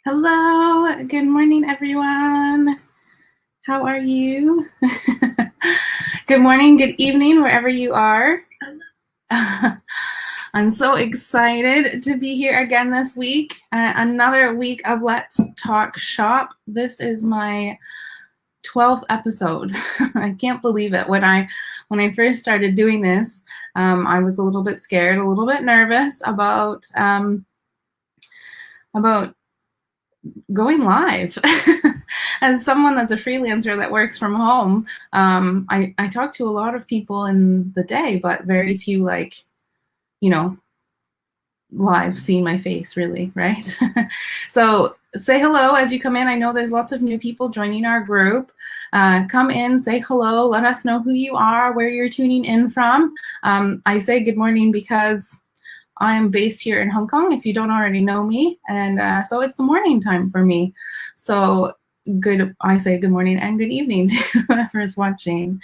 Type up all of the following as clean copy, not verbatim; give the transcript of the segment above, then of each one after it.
Hello, good morning, everyone. How are you? Good morning, good evening, wherever you are. I'm so excited to be here again this week. Another week of Let's Talk Shop. This is my 12th episode. I can't believe it. When I first started doing this, I was a little bit scared, a little bit nervous about going live. As someone that's a freelancer that works from home, I talk to a lot of people in the day, but very few live seeing my face, really, right? So say hello as you come in. I know there's lots of new people joining our group. Come in, say hello, let us know who you are, where you're tuning in from. I say good morning because I'm based here in Hong Kong, if you don't already know me, and so it's the morning time for me. So I say good morning and good evening to whoever's watching.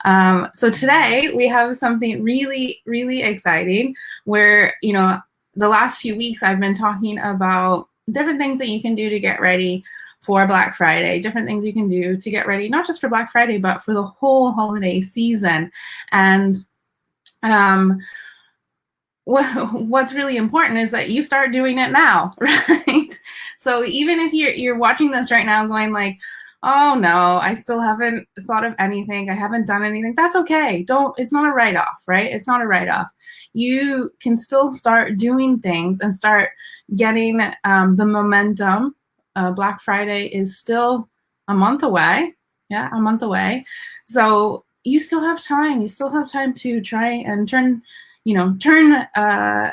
So today we have something really, really exciting where, the last few weeks I've been talking about different things that you can do to get ready for Black Friday, different things you can do to get ready, not just for Black Friday, but for the whole holiday season. And what's really important is that you start doing it now, right? So even if you're watching this right now going like, oh no, I still haven't thought of anything, I haven't done anything, that's okay. It's not a write-off, right? It's not a write-off. You can still start doing things and start getting the momentum. Black Friday is still a month away. Yeah, a month away. So you still have time. You still have time to try and turn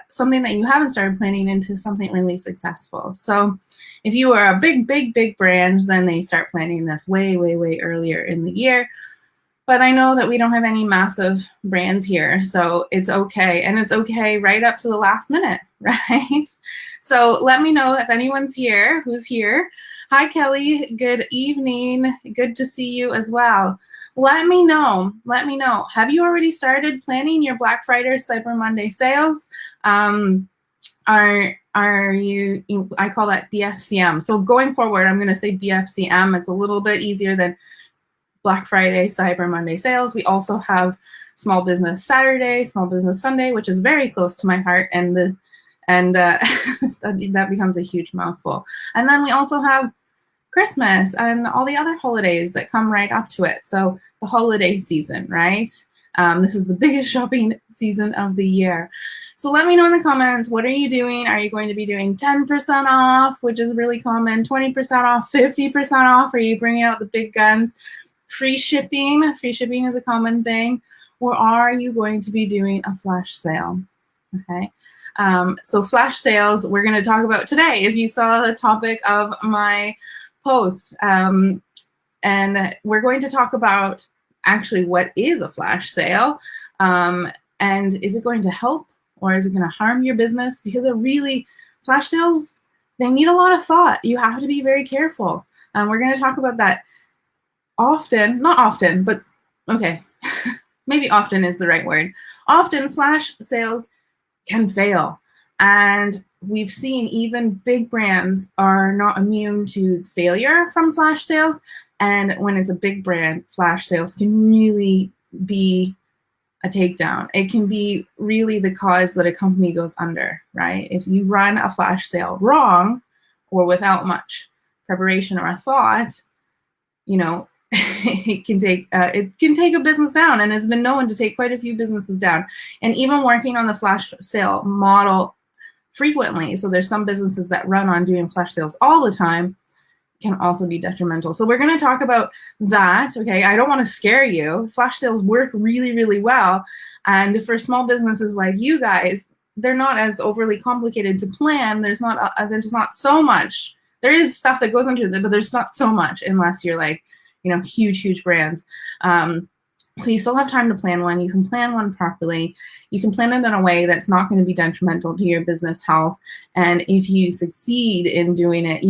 something that you haven't started planning into something really successful. So if you are a big brand, then they start planning this way, way, way earlier in the year. But I know that we don't have any massive brands here, so it's okay. And it's okay right up to the last minute, right? So let me know if anyone's here, who's here. Hi, Kelly. Good evening. Good to see you as well. Let me know. Have you already started planning your Black Friday, Cyber Monday sales? Are you, I call that BFCM. So going forward, I'm going to say BFCM. It's a little bit easier than Black Friday, Cyber Monday sales. We also have Small Business Saturday, Small Business Sunday, which is very close to my heart, and that becomes a huge mouthful. And then we also have Christmas and all the other holidays that come right up to it. So the holiday season, right? This is the biggest shopping season of the year. So let me know in the comments, what are you doing? Are you going to be doing 10% off, which is really common, 20% off, 50% off? Are you bringing out the big guns? Free shipping is a common thing. Or are you going to be doing a flash sale? Okay. So flash sales, we're going to talk about today. If you saw the topic of my post, and we're going to talk about actually what is a flash sale, and is it going to help or is it going to harm your business? Because flash sales, they need a lot of thought. You have to be very careful. We're going to talk about that often, not often, but okay, maybe often is the right word. Often flash sales can fail. And we've seen even big brands are not immune to failure from flash sales. And when it's a big brand, flash sales can really be a takedown. It can be really the cause that a company goes under, right? If you run a flash sale wrong or without much preparation or a thought, it can take a business down, and it's been known to take quite a few businesses down. And even working on the flash sale model frequently, so there's some businesses that run on doing flash sales all the time, can also be detrimental. So we're going to talk about that. Okay, I don't want to scare you. Flash sales work really, really well, and for small businesses like you guys, they're not as overly complicated to plan. There's not so much. There is stuff that goes into it, but there's not so much unless you're like, huge brands. So you still have time to plan one. You can plan one properly. You can plan it in a way that's not going to be detrimental to your business health. And if you succeed in doing it,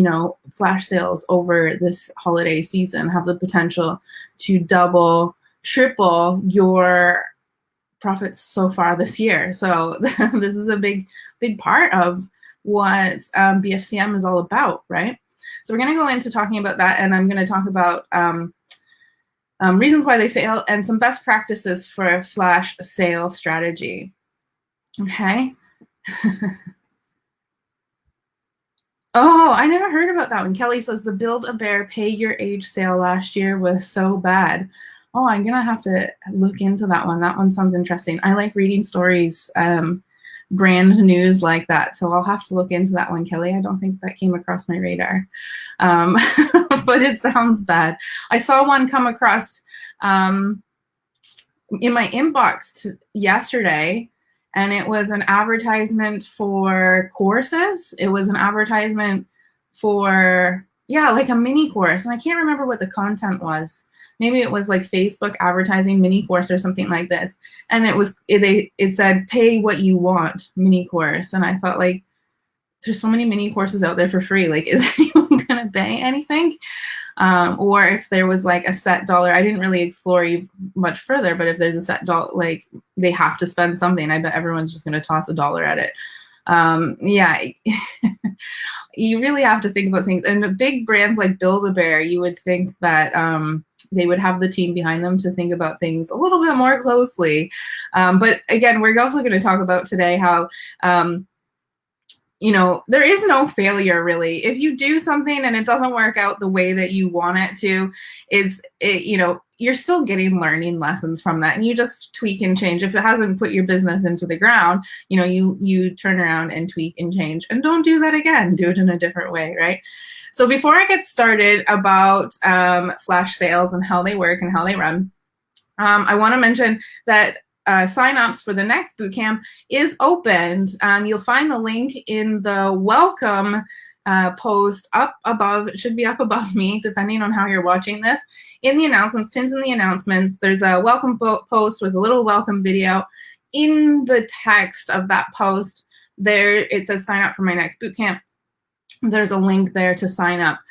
flash sales over this holiday season have the potential to double, triple your profits so far this year. So this is a big part of what BFCM is all about, right? So we're going to go into talking about that, and I'm going to talk about reasons why they fail and some best practices for a flash sale strategy. Okay. Oh, I never heard about that one. Kelly says the Build-A-Bear Pay Your Age sale last year was so bad. Oh, I'm going to have to look into that one. That one sounds interesting. I like reading stories, brand news like that. So I'll have to look into that one, Kelly. I don't think that came across my radar. But it sounds bad. I saw one come across in my inbox yesterday, and it was an advertisement for courses. It was an advertisement for, like a mini course. And I can't remember what the content was. Maybe it was like Facebook advertising mini course or something like this. And it said, pay what you want, mini course. And I thought, like, there's so many mini courses out there for free. Like, is anyone going to pay anything? Or if there was like a set dollar, I didn't really explore much further, but if there's a set dollar, like they have to spend something, I bet everyone's just going to toss $1 at it. You really have to think about things. And big brands like Build-A-Bear, you would think that they would have the team behind them to think about things a little bit more closely. But again, we're also going to talk about today how there is no failure, really. If you do something and it doesn't work out the way that you want it to, you're still getting learning lessons from that, and you just tweak and change. If it hasn't put your business into the ground, you turn around and tweak and change, and don't do that again. Do it in a different way, right? So before I get started about flash sales and how they work and how they run, I want to mention that sign-ups for the next bootcamp is opened. You'll find the link in the welcome post up above. It should be up above me, depending on how you're watching this. In the announcements, pins in the announcements, there's a welcome post with a little welcome video. In the text of that post, there it says sign up for my next bootcamp. There's a link there to sign up.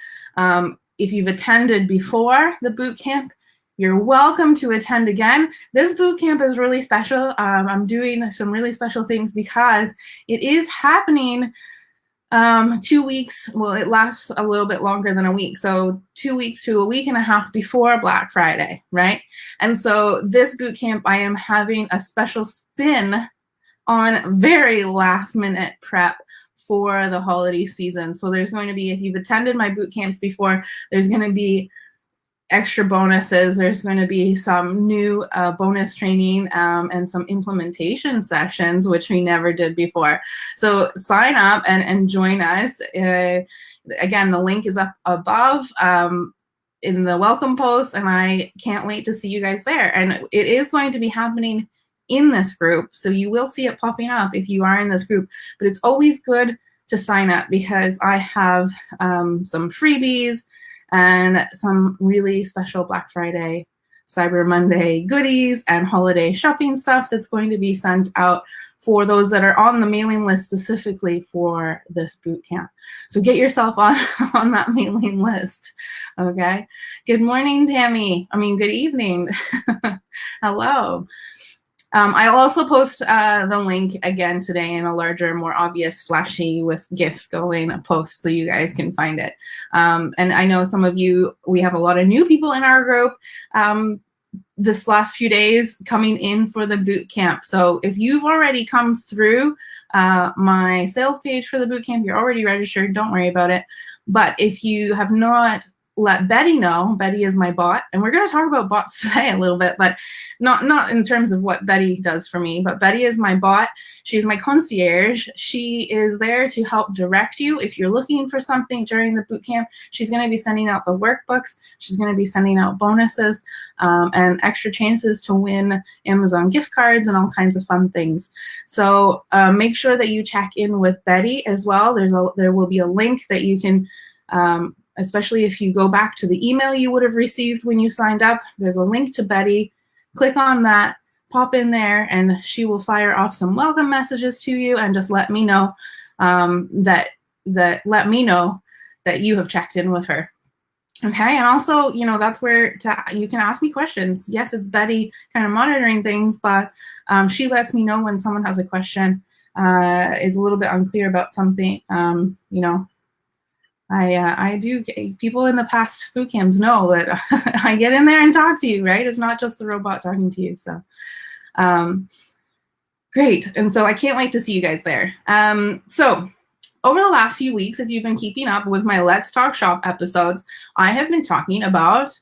If you've attended before the bootcamp, you're welcome to attend again. This bootcamp is really special. I'm doing some really special things because it is happening 2 weeks. Well, it lasts a little bit longer than a week. So 2 weeks to a week and a half before Black Friday, right? And so this bootcamp, I am having a special spin on very last minute prep for the holiday season. So there's going to be, if you've attended my bootcamps before, there's going to be extra bonuses. There's going to be some new bonus training and some implementation sessions, which we never did before. So sign up and join us. Again, the link is up above in the welcome post, and I can't wait to see you guys there. And it is going to be happening in this group, so you will see it popping up if you are in this group. But it's always good to sign up because I have some freebies and some really special Black Friday, Cyber Monday goodies and holiday shopping stuff that's going to be sent out for those that are on the mailing list specifically for this bootcamp. So get yourself on that mailing list, okay? Good morning, Tammy. Good evening. Hello. I'll also post the link again today in a larger, more obvious, flashy with GIFs going post so you guys can find it. And I know some of you, we have a lot of new people in our group this last few days coming in for the boot camp. So if you've already come through my sales page for the boot camp, you're already registered, don't worry about it. But if you have not, let Betty know. Betty is my bot, and we're going to talk about bots today a little bit, but not in terms of what Betty does for me, but Betty is my bot. She's my concierge. She is there to help direct you if you're looking for something during the bootcamp. She's going to be sending out the workbooks. She's going to be sending out bonuses and extra chances to win Amazon gift cards and all kinds of fun things. So make sure that you check in with Betty as well. There will be a link that you can especially if you go back to the email you would have received when you signed up. There's a link to Betty. Click on that, pop in there, and she will fire off some welcome messages to you and just let me know that you have checked in with her. Okay, and also, that's where you can ask me questions. Yes, it's Betty kind of monitoring things, but she lets me know when someone has a question is a little bit unclear about something, I do. People in the past boot camps know that I get in there and talk to you, right? It's not just the robot talking to you. So, great. And so I can't wait to see you guys there. So over the last few weeks, if you've been keeping up with my Let's Talk Shop episodes, I have been talking about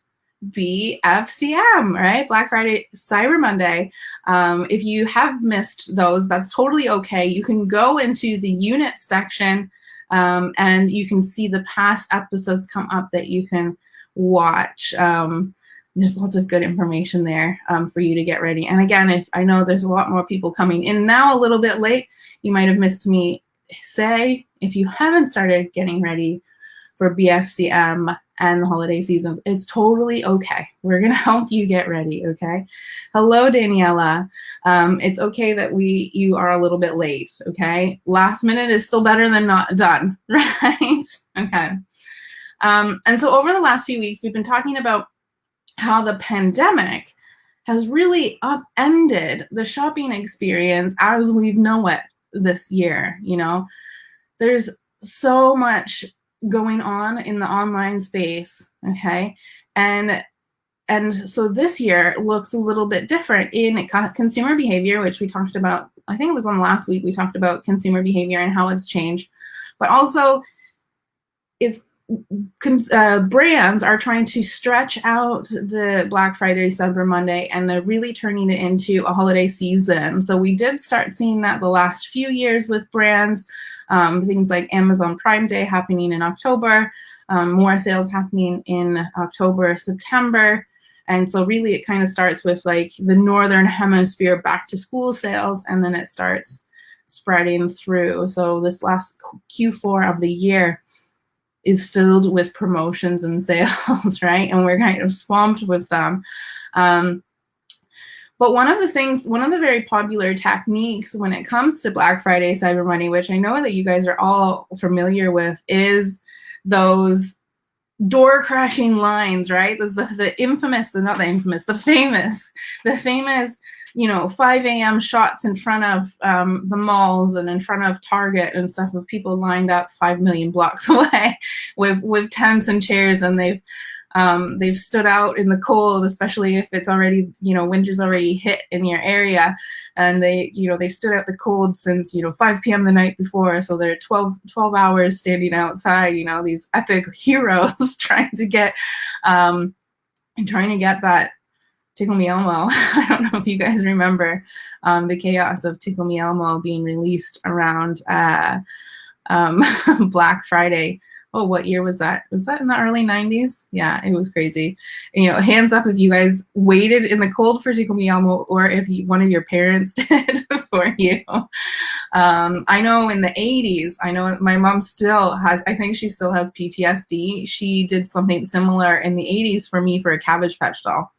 BFCM, right? Black Friday, Cyber Monday. If you have missed those, that's totally okay. You can go into the units section and you can see the past episodes come up that you can watch. There's lots of good information there for you to get ready. And again, if I know there's a lot more people coming in now a little bit late, you might have missed me say, if you haven't started getting ready for BFCM and the holiday seasons, it's totally okay. We're going to help you get ready, okay? Hello, Daniela. It's okay that you are a little bit late, okay? Last minute is still better than not done, right? Okay. And so over the last few weeks, we've been talking about how the pandemic has really upended the shopping experience as we know it this year. There's so much going on in the online space, okay? And so this year looks a little bit different in consumer behavior, which we talked about, I think it was on last week, we talked about consumer behavior and how it's changed, but also brands are trying to stretch out the Black Friday, Cyber Monday, and they're really turning it into a holiday season. So we did start seeing that the last few years with brands, things like Amazon Prime Day happening in October, more sales happening in October, September. And so really it kind of starts with like the Northern Hemisphere back to school sales, and then it starts spreading through. So this last Q4 of the year is filled with promotions and sales, right? And we're kind of swamped with them. But one of the very popular techniques when it comes to Black Friday, Cyber Monday, which I know that you guys are all familiar with, is those door crashing lines, right? There's the famous 5 a.m. shots in front of the malls and in front of Target and stuff, with people lined up 5 million blocks away with tents and chairs, and they've stood out in the cold, especially if it's already, winter's already hit in your area, and they've stood out the cold since 5 p.m. the night before, so they're 12 hours standing outside, these epic heroes trying to get that Tickle Me Elmo. I don't know if you guys remember the chaos of Tickle Me Elmo being released around Black Friday. Oh, what year was that? Was that in the early 90s? Yeah, it was crazy. Hands up if you guys waited in the cold for Tickle Me Elmo, or if one of your parents did for you. I know in the 80s, I know my mom I think she still has PTSD. She did something similar in the 80s for me for a Cabbage Patch doll,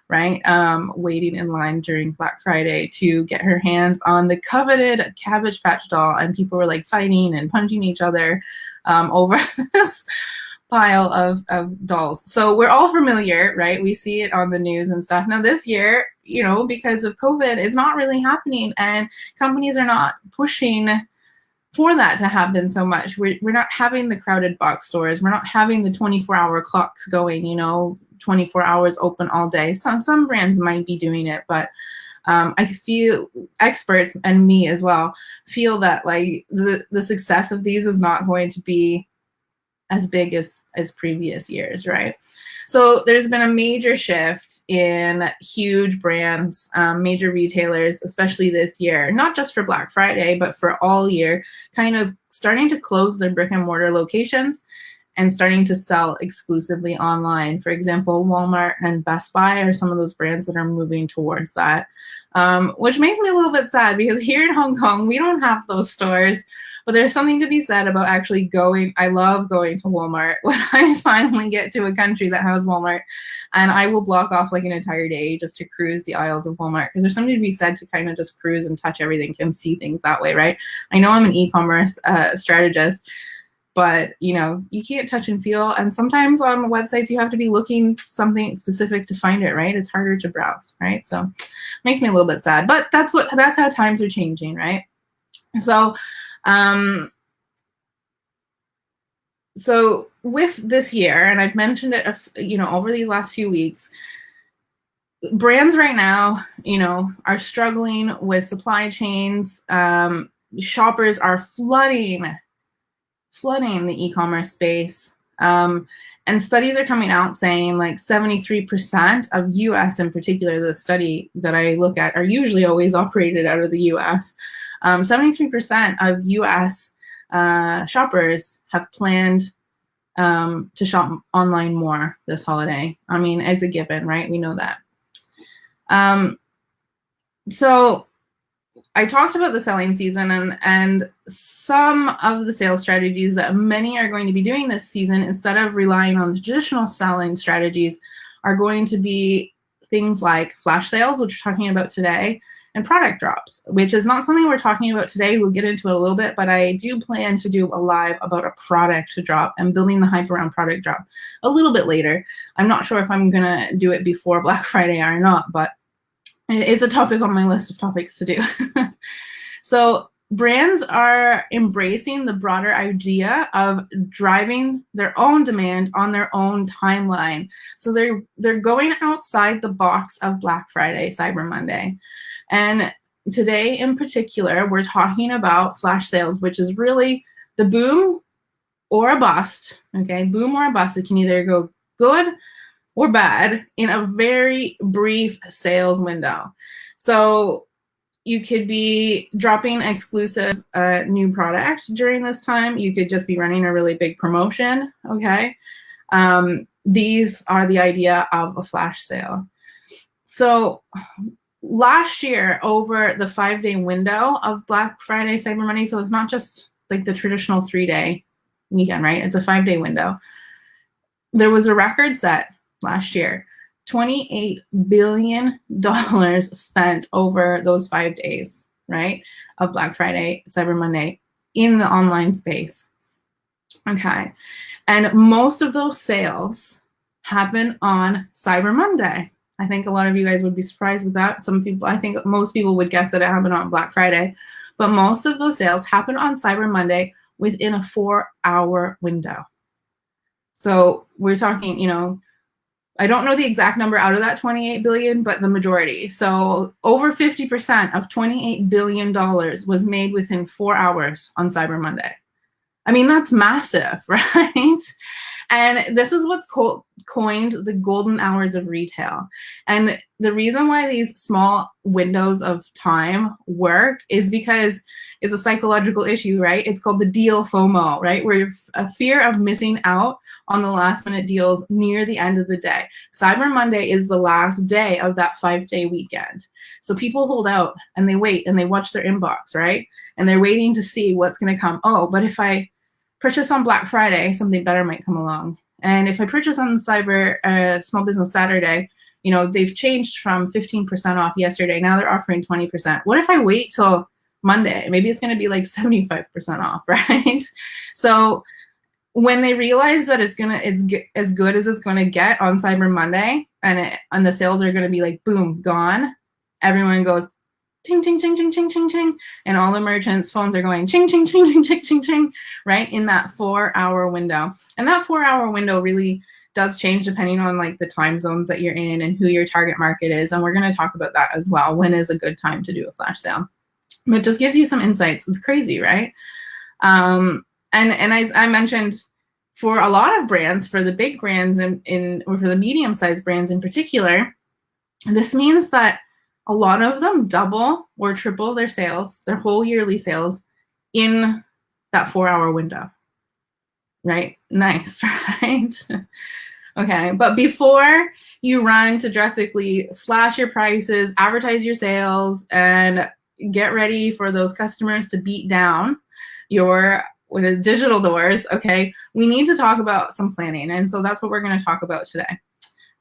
right? Waiting in line during Black Friday to get her hands on the coveted Cabbage Patch doll, and people were like fighting and punching each other over this pile of dolls. So we're all familiar, right? We see it on the news and stuff. Now this year, because of COVID, it's not really happening, and companies are not pushing for that to happen so much. We're not having the crowded box stores. We're not having the 24-hour clocks going, 24 hours open all day. Some brands might be doing it, but I feel experts, and me as well, feel that like the success of these is not going to be as big as previous years, right? So there's been a major shift in huge brands, major retailers, especially this year, not just for Black Friday, but for all year, kind of starting to close their brick and mortar locations and starting to sell exclusively online. For example, Walmart and Best Buy are some of those brands that are moving towards that, which makes me a little bit sad, because here in Hong Kong, we don't have those stores. But there's something to be said about actually going. I love going to Walmart when I finally get to a country that has Walmart, and I will block off like an entire day just to cruise the aisles of Walmart, because there's something to be said to kind of just cruise and touch everything and see things that way, right? I know I'm an e-commerce strategist, but you can't touch and feel, and sometimes on websites you have to be looking something specific to find it, right? It's harder to browse, right? So it makes me a little bit sad, but that's how times are changing, right? So, so with this year, and I've mentioned it, over these last few weeks, brands right now, are struggling with supply chains. Shoppers are flooding the e-commerce space. And studies are coming out saying like 73% of US in particular, the study that I look at are usually always operated out of the US. 73% of US shoppers have planned to shop online more this holiday. I mean, it's a given, right? We know that. So I talked about the selling season and some of the sales strategies that many are going to be doing this season, instead of relying on the traditional selling strategies, are going to be things like flash sales, which we're talking about today, and product drops, which is not something we're talking about today. We'll get into it a little bit, but I do plan to do a live about a product drop and building the hype around product drop a little bit later. I'm not sure if I'm going to do it before Black Friday or not, but it's a topic on my list of topics to do. So brands are embracing the broader idea of driving their own demand on their own timeline. So they're going outside the box of Black Friday, Cyber Monday. And today in particular, we're talking about flash sales, which is really the boom or a bust. Okay, boom or a bust. It can either go good or bad in a very brief sales window. So you could be dropping exclusive new product during this time. You could just be running a really big promotion, okay? These are the idea of a flash sale. So last year, over the 5-day window of Black Friday, Cyber Monday, so it's not just like the traditional 3-day weekend, right? It's a 5-day window. There was a record set last year, $28 billion spent over those 5 days, right, of Black Friday, Cyber Monday in the online space. Okay. And most of those sales happen on Cyber Monday. I think a lot of you guys would be surprised with that. I think most people would guess that it happened on Black Friday, but most of those sales happen on Cyber Monday within a 4-hour window. So we're talking, I don't know the exact number out of that 28 billion, but the majority. So over 50% of $28 billion was made within 4 hours on Cyber Monday. I mean, that's massive, right? And this is what's coined the golden hours of retail. And the reason why these small windows of time work is because it's a psychological issue, right? It's called the deal FOMO, right? Where a fear of missing out on the last minute deals near the end of the day. Cyber Monday is the last day of that 5-day weekend. So people hold out and they wait and they watch their inbox, right? And they're waiting to see what's going to come. Oh, but if I purchase on Black Friday, something better might come along. And if I purchase on Cyber Small Business Saturday, they've changed from 15% off yesterday. Now they're offering 20%. What if I wait till Monday? Maybe it's going to be like 75% off, right? So when they realize that it's as good as it's going to get on Cyber Monday, and the sales are going to be like boom, gone, everyone goes ting ting ting ting ting ting ting, and all the merchants' phones are going ching ching ching ching ching ching ching, right, in that 4-hour window. And that 4-hour window really does change depending on like the time zones that you're in and who your target market is, and we're going to talk about that as well. When is a good time to do a flash sale? But it just gives you some insights. It's crazy, right? And as I mentioned, for a lot of brands, for the big brands or for the medium-sized brands in particular, this means that a lot of them double or triple their sales, their whole yearly sales, in that 4-hour window. Right? Nice, right? Okay, but before you run to drastically slash your prices, advertise your sales, and get ready for those customers to beat down your digital doors, okay, we need to talk about some planning. And so that's what we're going to talk about today.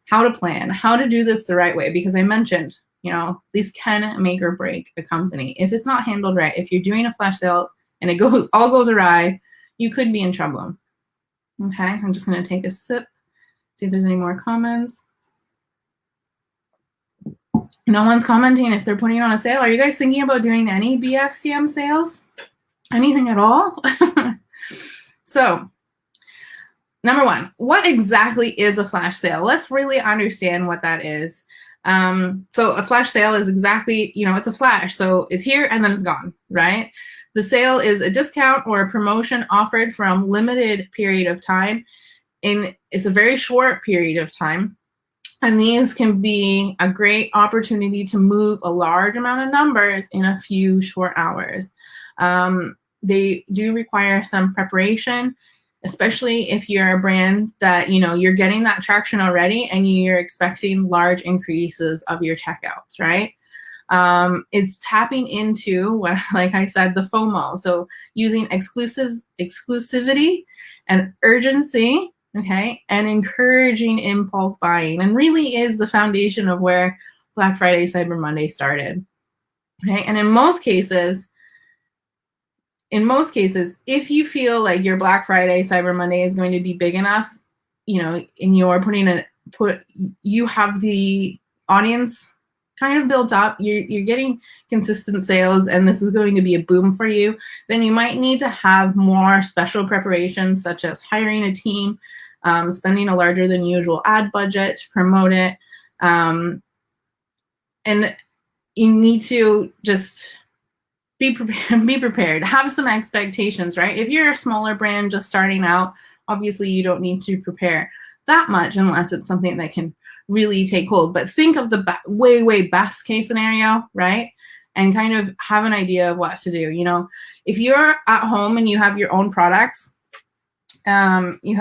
How to plan, how to do this the right way, because I mentioned, these can make or break a company. If it's not handled right, if you're doing a flash sale and it all goes awry, you could be in trouble. Okay, I'm just going to take a sip, see if there's any more comments. No one's commenting if they're putting on a sale. Are you guys thinking about doing any BFCM sales? Anything at all? So, number one, what exactly is a flash sale? Let's really understand what that is. So a flash sale is exactly, it's a flash. So it's here and then it's gone, right? The sale is a discount or a promotion offered from limited period of time. It's a very short period of time. And these can be a great opportunity to move a large amount of numbers in a few short hours. They do require some preparation, especially if you're a brand that, you're getting that traction already and you're expecting large increases of your checkouts, right? It's tapping into what, like I said, the FOMO. So using exclusivity and urgency, okay, and encouraging impulse buying, and really is the foundation of where Black Friday, Cyber Monday started. Okay, and in most cases, if you feel like your Black Friday, Cyber Monday is going to be big enough, and you have the audience kind of built up, you're getting consistent sales, and this is going to be a boom for you, then you might need to have more special preparations, such as hiring a team, spending a larger than usual ad budget to promote it, and you need to just be prepared. Have some expectations, right? If you're a smaller brand just starting out, obviously you don't need to prepare that much unless it's something that can really take hold. But think of the way best case scenario, right? And kind of have an idea of what to do. If you're at home and you have your own products, and you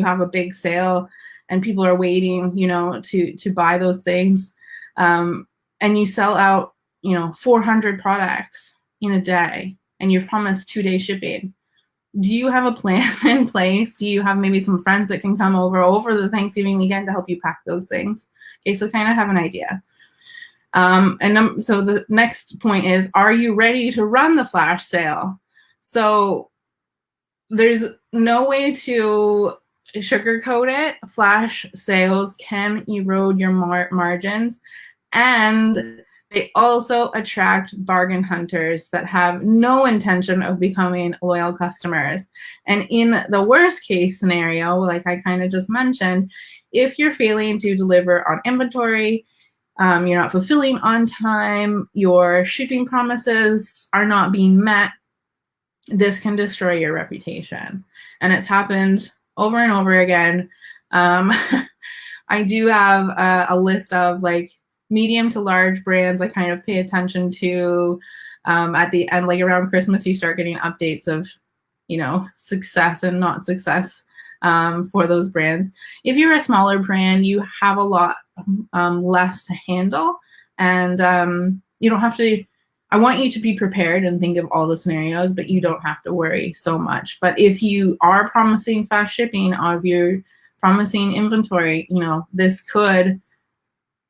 have a big sale and people are waiting, to buy those things, and you sell out 400 products in a day, and you've promised 2-day shipping. Do you have a plan in place? Do you have maybe some friends that can come over the Thanksgiving weekend to help you pack those things? Okay, so kind of have an idea. So the next point is, are you ready to run the flash sale? So there's no way to sugarcoat it. Flash sales can erode your margins, and they also attract bargain hunters that have no intention of becoming loyal customers. And in the worst case scenario, like I kind of just mentioned, if you're failing to deliver on inventory, you're not fulfilling on time, your shipping promises are not being met, this can destroy your reputation. And it's happened over and over again. I do have a list of medium to large brands I kind of pay attention to. At the end, around Christmas, you start getting updates of, success and not success for those brands. If you're a smaller brand, you have a lot less to handle, and you don't have to. I want you to be prepared and think of all the scenarios, but you don't have to worry so much. But if you are promising fast shipping, or if you're promising inventory, this could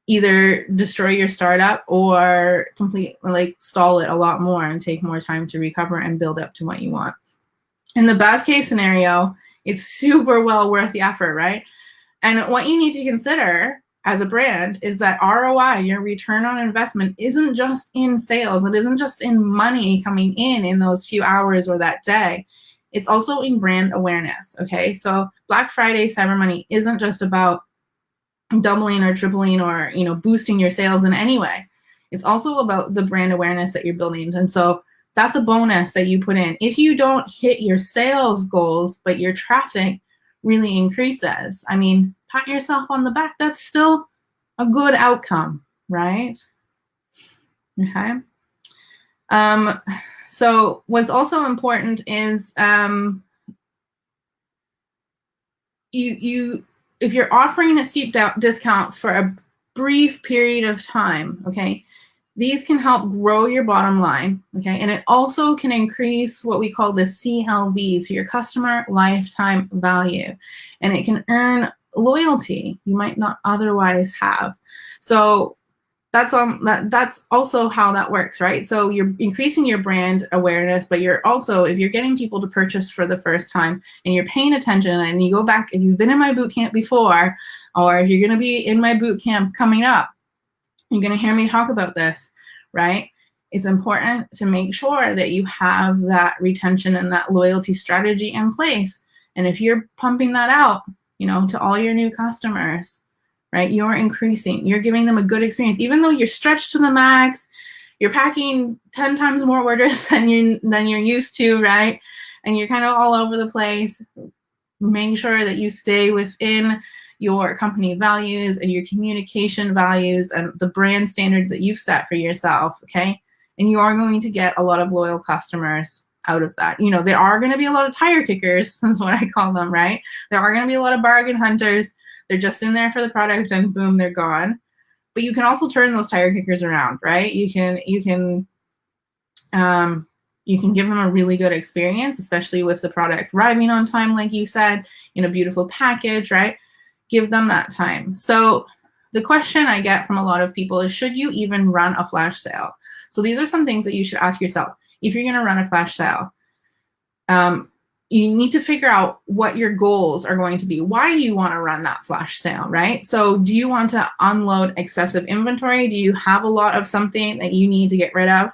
either destroy your startup or completely stall it a lot more and take more time to recover and build up to what you want. In the best case scenario, it's super well worth the effort, right? And what you need to consider as a brand is that ROI, your return on investment, isn't just in sales. It isn't just in money coming in those few hours or that day. It's also in brand awareness, okay? So Black Friday, Cyber Monday isn't just about doubling or tripling or boosting your sales in any way. It's also about the brand awareness that you're building. And so that's a bonus that you put in. If you don't hit your sales goals, but your traffic really increases, pat yourself on the back. That's still a good outcome, right? Okay. So what's also important is if you're offering a steep discounts for a brief period of time, okay, these can help grow your bottom line, okay, and it also can increase what we call the CLV, so your customer lifetime value, and it can earn loyalty you might not otherwise have. So that's also how that works, right? So you're increasing your brand awareness, but you're also, if you're getting people to purchase for the first time and you're paying attention, and you go back, if you've been in my boot camp before, or if you're going to be in my boot camp coming up, you're going to hear me talk about this, right? it's important to make sure that you have that retention and that loyalty strategy in place. And if you're pumping that out, to all your new customers, right, you're increasing, you're giving them a good experience, even though you're stretched to the max, you're packing 10 times more orders than you're used to, right? And you're kind of all over the place. Make sure that you stay within your company values and your communication values and the brand standards that you've set for yourself, okay? And you are going to get a lot of loyal customers out of that. There are going to be a lot of tire kickers, that's what I call them, right? There are going to be a lot of bargain hunters. They're just in there for the product and boom, they're gone. But you can also turn those tire kickers around, right? You can give them a really good experience, especially with the product arriving on time, like you said, in a beautiful package, right? Give them that time. So the question I get from a lot of people is, should you even run a flash sale? So these are some things that you should ask yourself. If you're going to run a flash sale, you need to figure out what your goals are going to be. Why do you want to run that flash sale, right? So do you want to unload excessive inventory? Do you have a lot of something that you need to get rid of?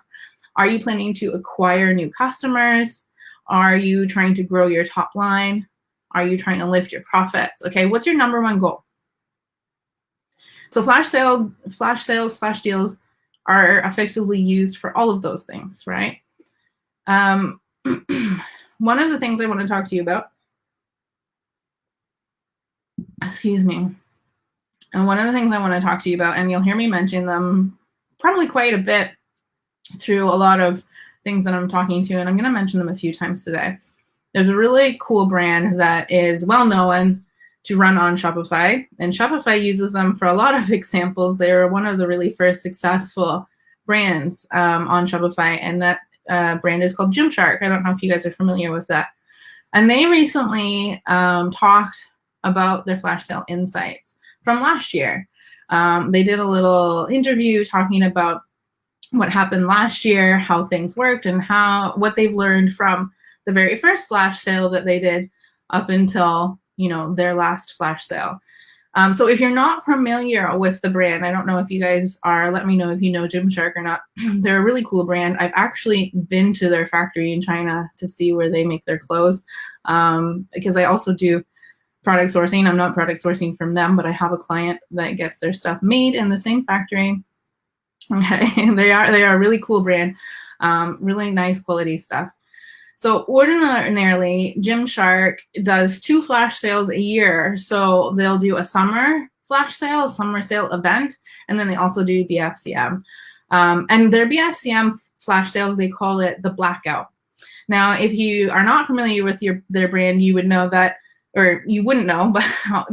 Are you planning to acquire new customers? Are you trying to grow your top line? Are you trying to lift your profits? Okay, what's your number one goal? So flash sales, flash deals are effectively used for all of those things, right? One of the things I want to talk to you about, and one of the things I want to talk to you about, and you'll hear me mention them probably quite a bit through a lot of things that I'm talking to, and I'm going to mention them a few times today. There's a really cool brand that is well known to run on Shopify, and Shopify uses them for a lot of examples. They were one of the really first successful brands on Shopify, and that brand is called Gymshark. I don't know if you guys are familiar with that. And they recently talked about their flash sale insights from last year. They did a little interview talking about what happened last year, how things worked, and what they've learned from the very first flash sale that they did up until their last flash sale. So if you're not familiar with the brand, I don't know if you guys are, let me know if you know Gymshark or not. They're a really cool brand. I've actually been to their factory in China to see where they make their clothes, because I also do product sourcing. I'm not product sourcing from them, but I have a client that gets their stuff made in the same factory. Okay, they are a really cool brand, really nice quality stuff. So ordinarily, Gymshark does 2 flash sales a year. So they'll do a summer flash sale, a summer sale event, and then they also do BFCM. And their BFCM flash sales, they call it the blackout. Now, if you are not familiar with their brand, you would know that, or you wouldn't know, but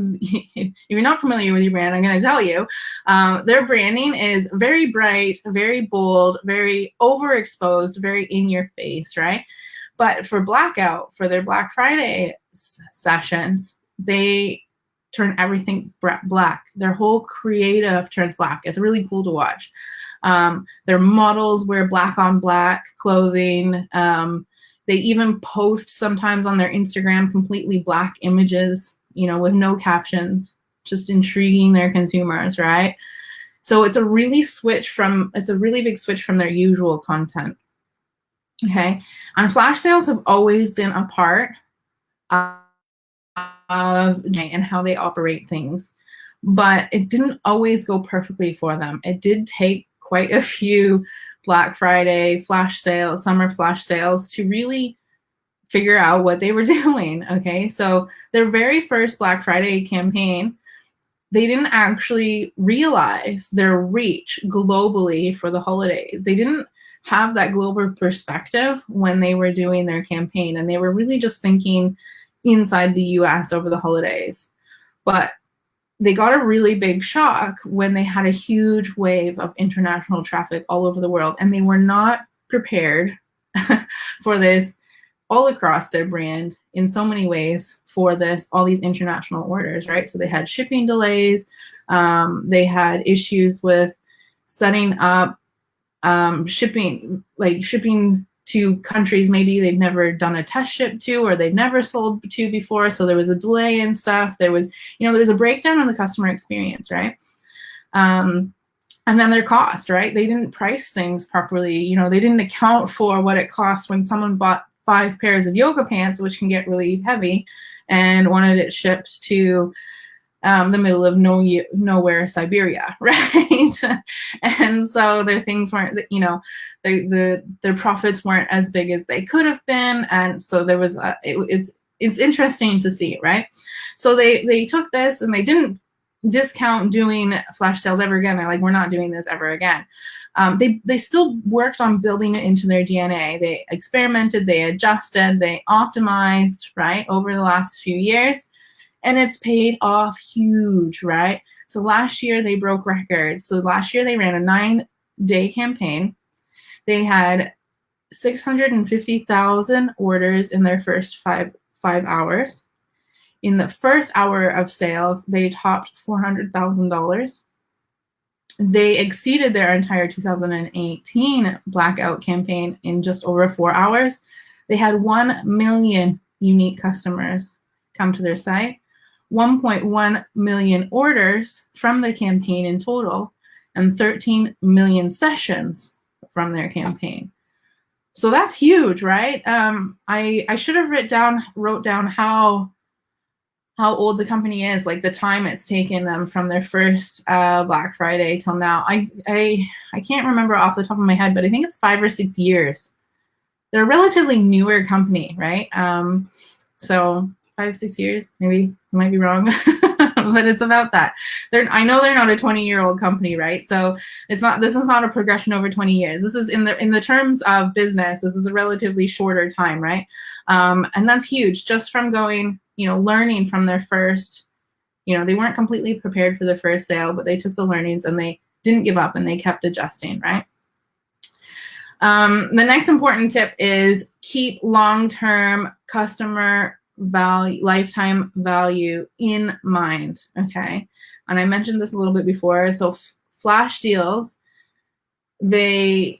if you're not familiar with your brand, I'm going to tell you, their branding is very bright, very bold, very overexposed, very in your face, right? But for blackout, for their Black Friday sessions, they turn everything black. Their whole creative turns black. It's really cool to watch. Their models wear black on black clothing. They even post sometimes on their Instagram completely black images, with no captions, just intriguing their consumers, right? So it's a really big switch from their usual content. Okay, and flash sales have always been a part of and how they operate things, but it didn't always go perfectly for them. It did take quite a few Black Friday flash sales, summer flash sales to really figure out what they were doing. Okay, so their very first Black Friday campaign, they didn't actually realize their reach globally for the holidays. They didn't have that global perspective when they were doing their campaign, and they were really just thinking inside the US over the holidays. But they got a really big shock when they had a huge wave of international traffic all over the world, and they were not prepared for this all across their brand in so many ways for all these international orders, right? So they had shipping delays, they had issues with setting up shipping to countries maybe they've never done a test ship to, or they've never sold to before. So there was a delay and stuff. There was a breakdown in the customer experience, right? And then their cost, right? They didn't price things properly. You know, they didn't account for what it cost when someone bought 5 pairs of yoga pants, which can get really heavy, and wanted it shipped to the middle of nowhere, Siberia, right? And so their things weren't, you know, their profits weren't as big as they could have been, and so there was it's interesting to see, right? So they took this and they didn't discount doing flash sales ever again. They're like, we're not doing this ever again. They still worked on building it into their DNA. They experimented, they adjusted, they optimized, right, over the last few years. And it's paid off huge, right? So last year they broke records. So last year they ran a 9-day campaign. They had 650,000 orders in their first five hours. In the first hour of sales, they topped $400,000. They exceeded their entire 2018 blackout campaign in just over 4 hours. They had 1 million unique customers come to their site, 1.1 million orders from the campaign in total, and 13 million sessions from their campaign. So that's huge, right? I should have wrote down how old the company is, like the time it's taken them from their first Black Friday till now. I can't remember off the top of my head, but I think it's 5 or 6 years. They're a relatively newer company, right? So 5, 6 years, maybe I might be wrong, but it's about that. I know they're not a 20-year-old company, right? So this is not a progression over 20 years. This is in the terms of business, this is a relatively shorter time, right? And that's huge, just from going, you know, learning from their first, you know, they weren't completely prepared for the first sale, but they took the learnings and they didn't give up and they kept adjusting, right? The next important tip is keep long-term customer value, lifetime value in mind, okay? And I mentioned this a little bit before. So flash deals, they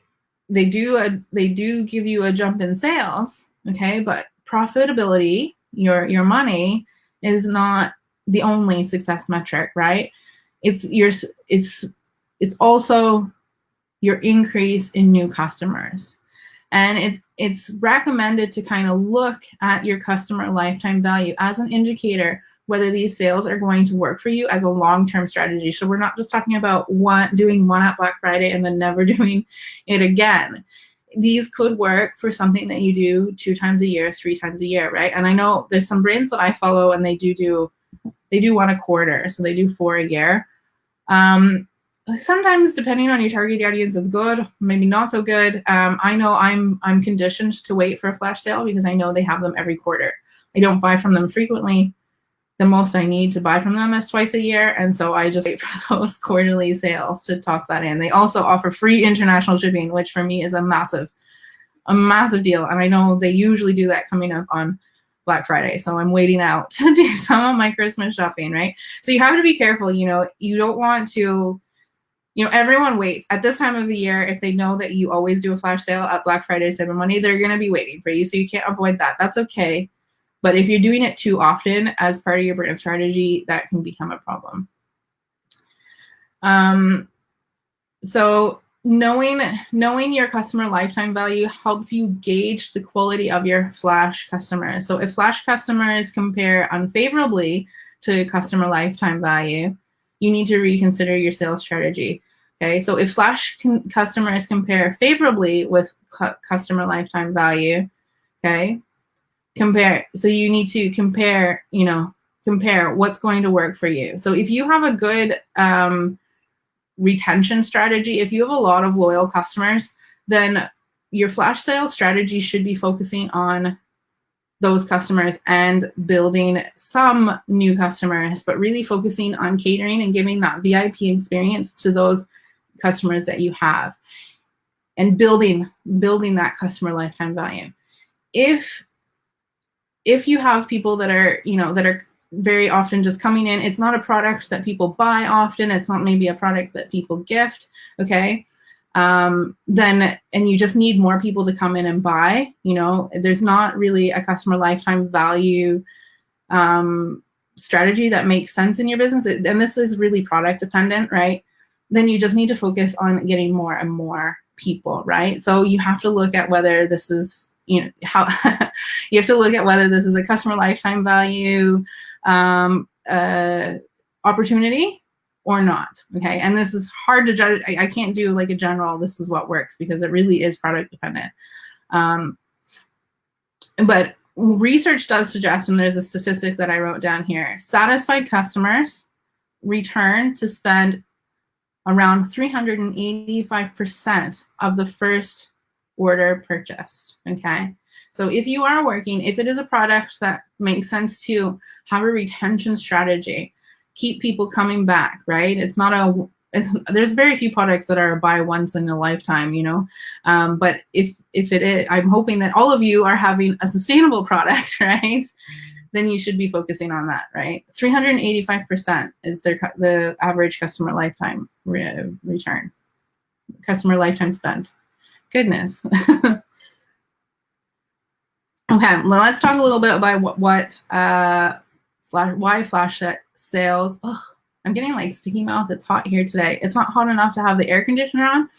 do give you a jump in sales, okay? But profitability, your money, is not the only success metric, right? It's also your increase in new customers. And it's recommended to kind of look at your customer lifetime value as an indicator whether these sales are going to work for you as a long-term strategy. So we're not just talking about doing one at Black Friday and then never doing it again. These could work for something that you do 2 times a year, 3 times a year, right? And I know there's some brands that I follow and they do 1 a quarter, so they do 4 a year. Sometimes, depending on your target audience, is good, maybe not so good. I know I'm conditioned to wait for a flash sale because I know they have them every quarter. I don't buy from them frequently. The most I need to buy from them is twice a year, and so I just wait for those quarterly sales to toss that in. They also offer free international shipping, which for me is a massive deal, and I know they usually do that coming up on Black Friday, so I'm waiting out to do some of my Christmas shopping, right? So you have to be careful. You know, you don't want to. You know, everyone waits at this time of the year. If they know that you always do a flash sale at Black Friday, Cyber Monday, they're going to be waiting for you. So you can't avoid that. That's okay. But if you're doing it too often as part of your brand strategy, that can become a problem. So knowing your customer lifetime value helps you gauge the quality of your flash customers. So if flash customers compare unfavorably to customer lifetime value, you need to reconsider your sales strategy. Okay, so if flash customers compare favorably with customer lifetime value, okay, so you need to compare what's going to work for you. So if you have a good retention strategy, if you have a lot of loyal customers, then your flash sales strategy should be focusing on those customers and building some new customers, but really focusing on catering and giving that VIP experience to those customers that you have and building that customer lifetime value. If you have people that are very often just coming in, it's not a product that people buy often, it's not maybe a product that people gift, okay? Then, and you just need more people to come in and buy, there's not really a customer lifetime value strategy that makes sense in your business. And this is really product dependent, right? then you just need to focus on getting more and more people, right? So you have to look at whether this is, how you have to look at whether this is a customer lifetime value opportunity or not, okay? And this is hard to judge. I can't do like a general, this is what works, because it really is product dependent. But research does suggest, and there's a statistic that I wrote down here, satisfied customers return to spend around 385% of the first order purchased, okay? So if you are working, if it is a product that makes sense to have a retention strategy, keep people coming back, right? There's very few products that are a buy once in a lifetime, but if it is, I'm hoping that all of you are having a sustainable product, right? Then you should be focusing on that, right? 385% is the average customer lifetime return, customer lifetime spend. Goodness. Okay, well, let's talk a little bit about why flash sales. Oh, I'm getting like sticky mouth. It's hot here today. It's not hot enough to have the air conditioner on,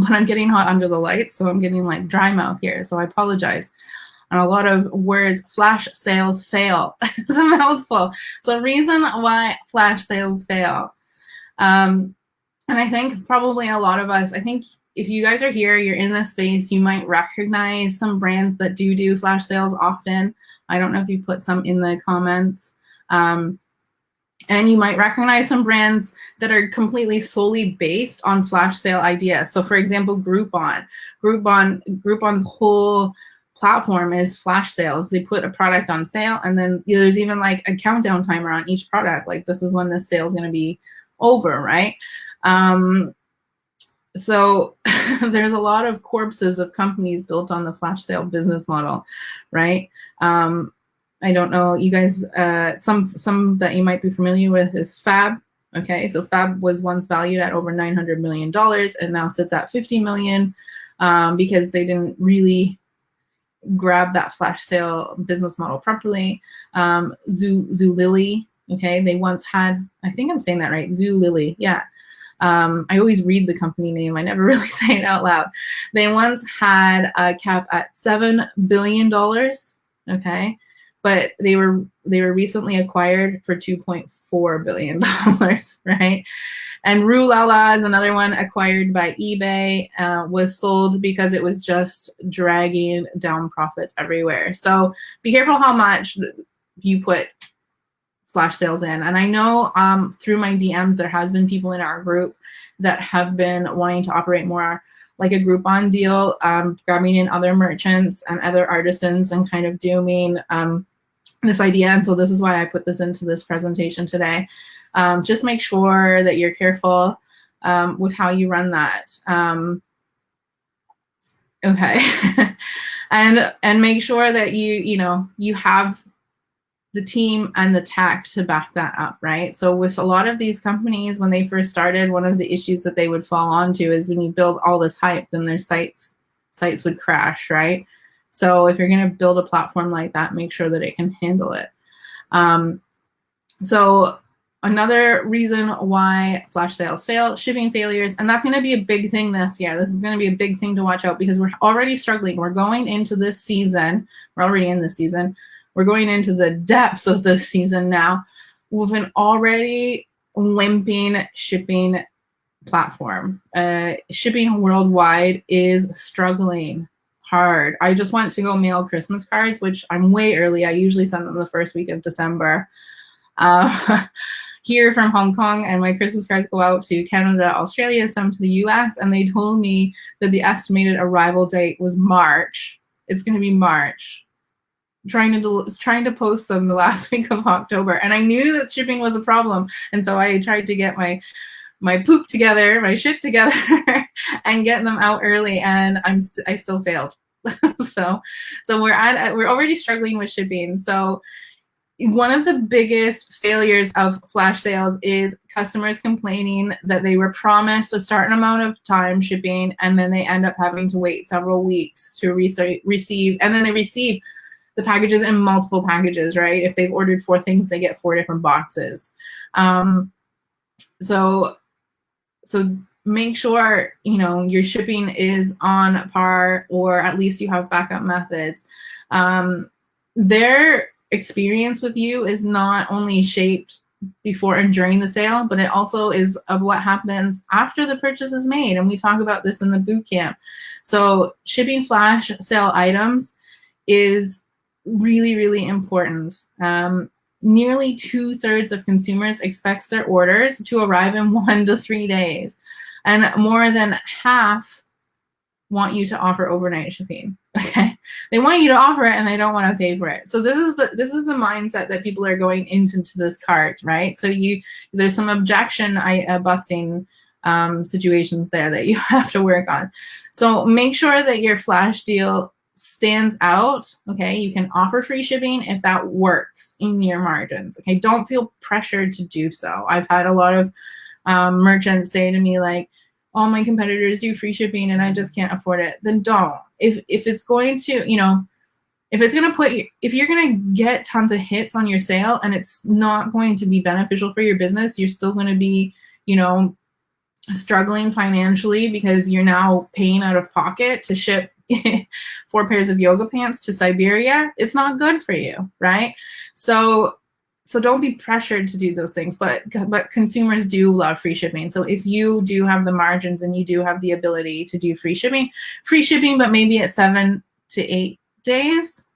but I'm getting hot under the lights, so I'm getting like dry mouth here. So I apologize. And a lot of words. Flash sales fail. It's a mouthful. So reason why flash sales fail. And I think probably a lot of us, I think if you guys are here, you're in this space, you might recognize some brands that do flash sales often. I don't know if you put some in the comments. And you might recognize some brands that are completely solely based on flash sale ideas. So for example, Groupon. Groupon's whole platform is flash sales. They put a product on sale, and then there's even like a countdown timer on each product. Like, this is when this sale is going to be over, right? So there's a lot of corpses of companies built on the flash sale business model, right? I don't know, you guys, some that you might be familiar with is Fab. Okay, so Fab was once valued at over $900 million and now sits at 50 million because they didn't really grab that flash sale business model properly. Zulily, okay, they once had, I think I'm saying that right, Zulily, yeah. I always read the company name. I never really say it out loud. They once had a cap at $7 billion, okay? But they were recently acquired for $2.4 billion, right? And Rue La La is another one acquired by eBay, was sold because it was just dragging down profits everywhere. So be careful how much you put flash sales in. And I know through my DMs, there has been people in our group that have been wanting to operate more like a Groupon deal, grabbing in other merchants and other artisans and kind of doing this idea. And so this is why I put this into this presentation today. Just make sure that you're careful with how you run that. Okay. and make sure that you have the team and the tech to back that up, right? So with a lot of these companies, when they first started, one of the issues that they would fall onto is when you build all this hype, then their sites would crash, right? So if you're going to build a platform like that, make sure that it can handle it. So another reason why flash sales fail, shipping failures, and that's going to be a big thing this year. This is going to be a big thing to watch out because we're already struggling. We're going into this season. We're already in this season. We're going into the depths of this season now with an already limping shipping platform. Shipping worldwide is struggling hard. I just went to go mail Christmas cards, which I'm way early. I usually send them the first week of December. Here from Hong Kong, and my Christmas cards go out to Canada, Australia, some to the US, and they told me that the estimated arrival date was March. It's going to be March. Trying to post them the last week of October, and I knew that shipping was a problem, and so I tried to get my poop together, my shit together, and get them out early, and I still failed. so we're already struggling with shipping. So one of the biggest failures of flash sales is customers complaining that they were promised a certain amount of time shipping, and then they end up having to wait several weeks to receive, and then they receive the packages in multiple packages, right? If they've ordered 4 things, they get 4 different boxes. So so make sure, you know, your shipping is on par, or at least you have backup methods. Their experience with you is not only shaped before and during the sale, but it also is of what happens after the purchase is made. And we talk about this in the boot camp. So shipping flash sale items is really, really important. Nearly 2/3 of consumers expects their orders to arrive in 1 to 3 days. And more than half want you to offer overnight shipping. Okay, they want you to offer it and they don't want to pay for it. So this is the mindset that people are going into this cart, right? So there's some objection busting situations there that you have to work on. So make sure that your flash deal stands out. Okay, you can offer free shipping if that works in your margins. Okay, don't feel pressured to do so. I've had a lot of merchants say to me like, all my competitors do free shipping and I just can't afford it. Then don't. If it's going to, you know, if you're going to get tons of hits on your sale and it's not going to be beneficial for your business, you're still going to be, you know, struggling financially because you're now paying out of pocket to ship 4 pairs of yoga pants to Siberia. It's not good for you, right? So don't be pressured to do those things, but consumers do love free shipping. So if you do have the margins and you do have the ability to do free shipping, but maybe at 7 to 8 days,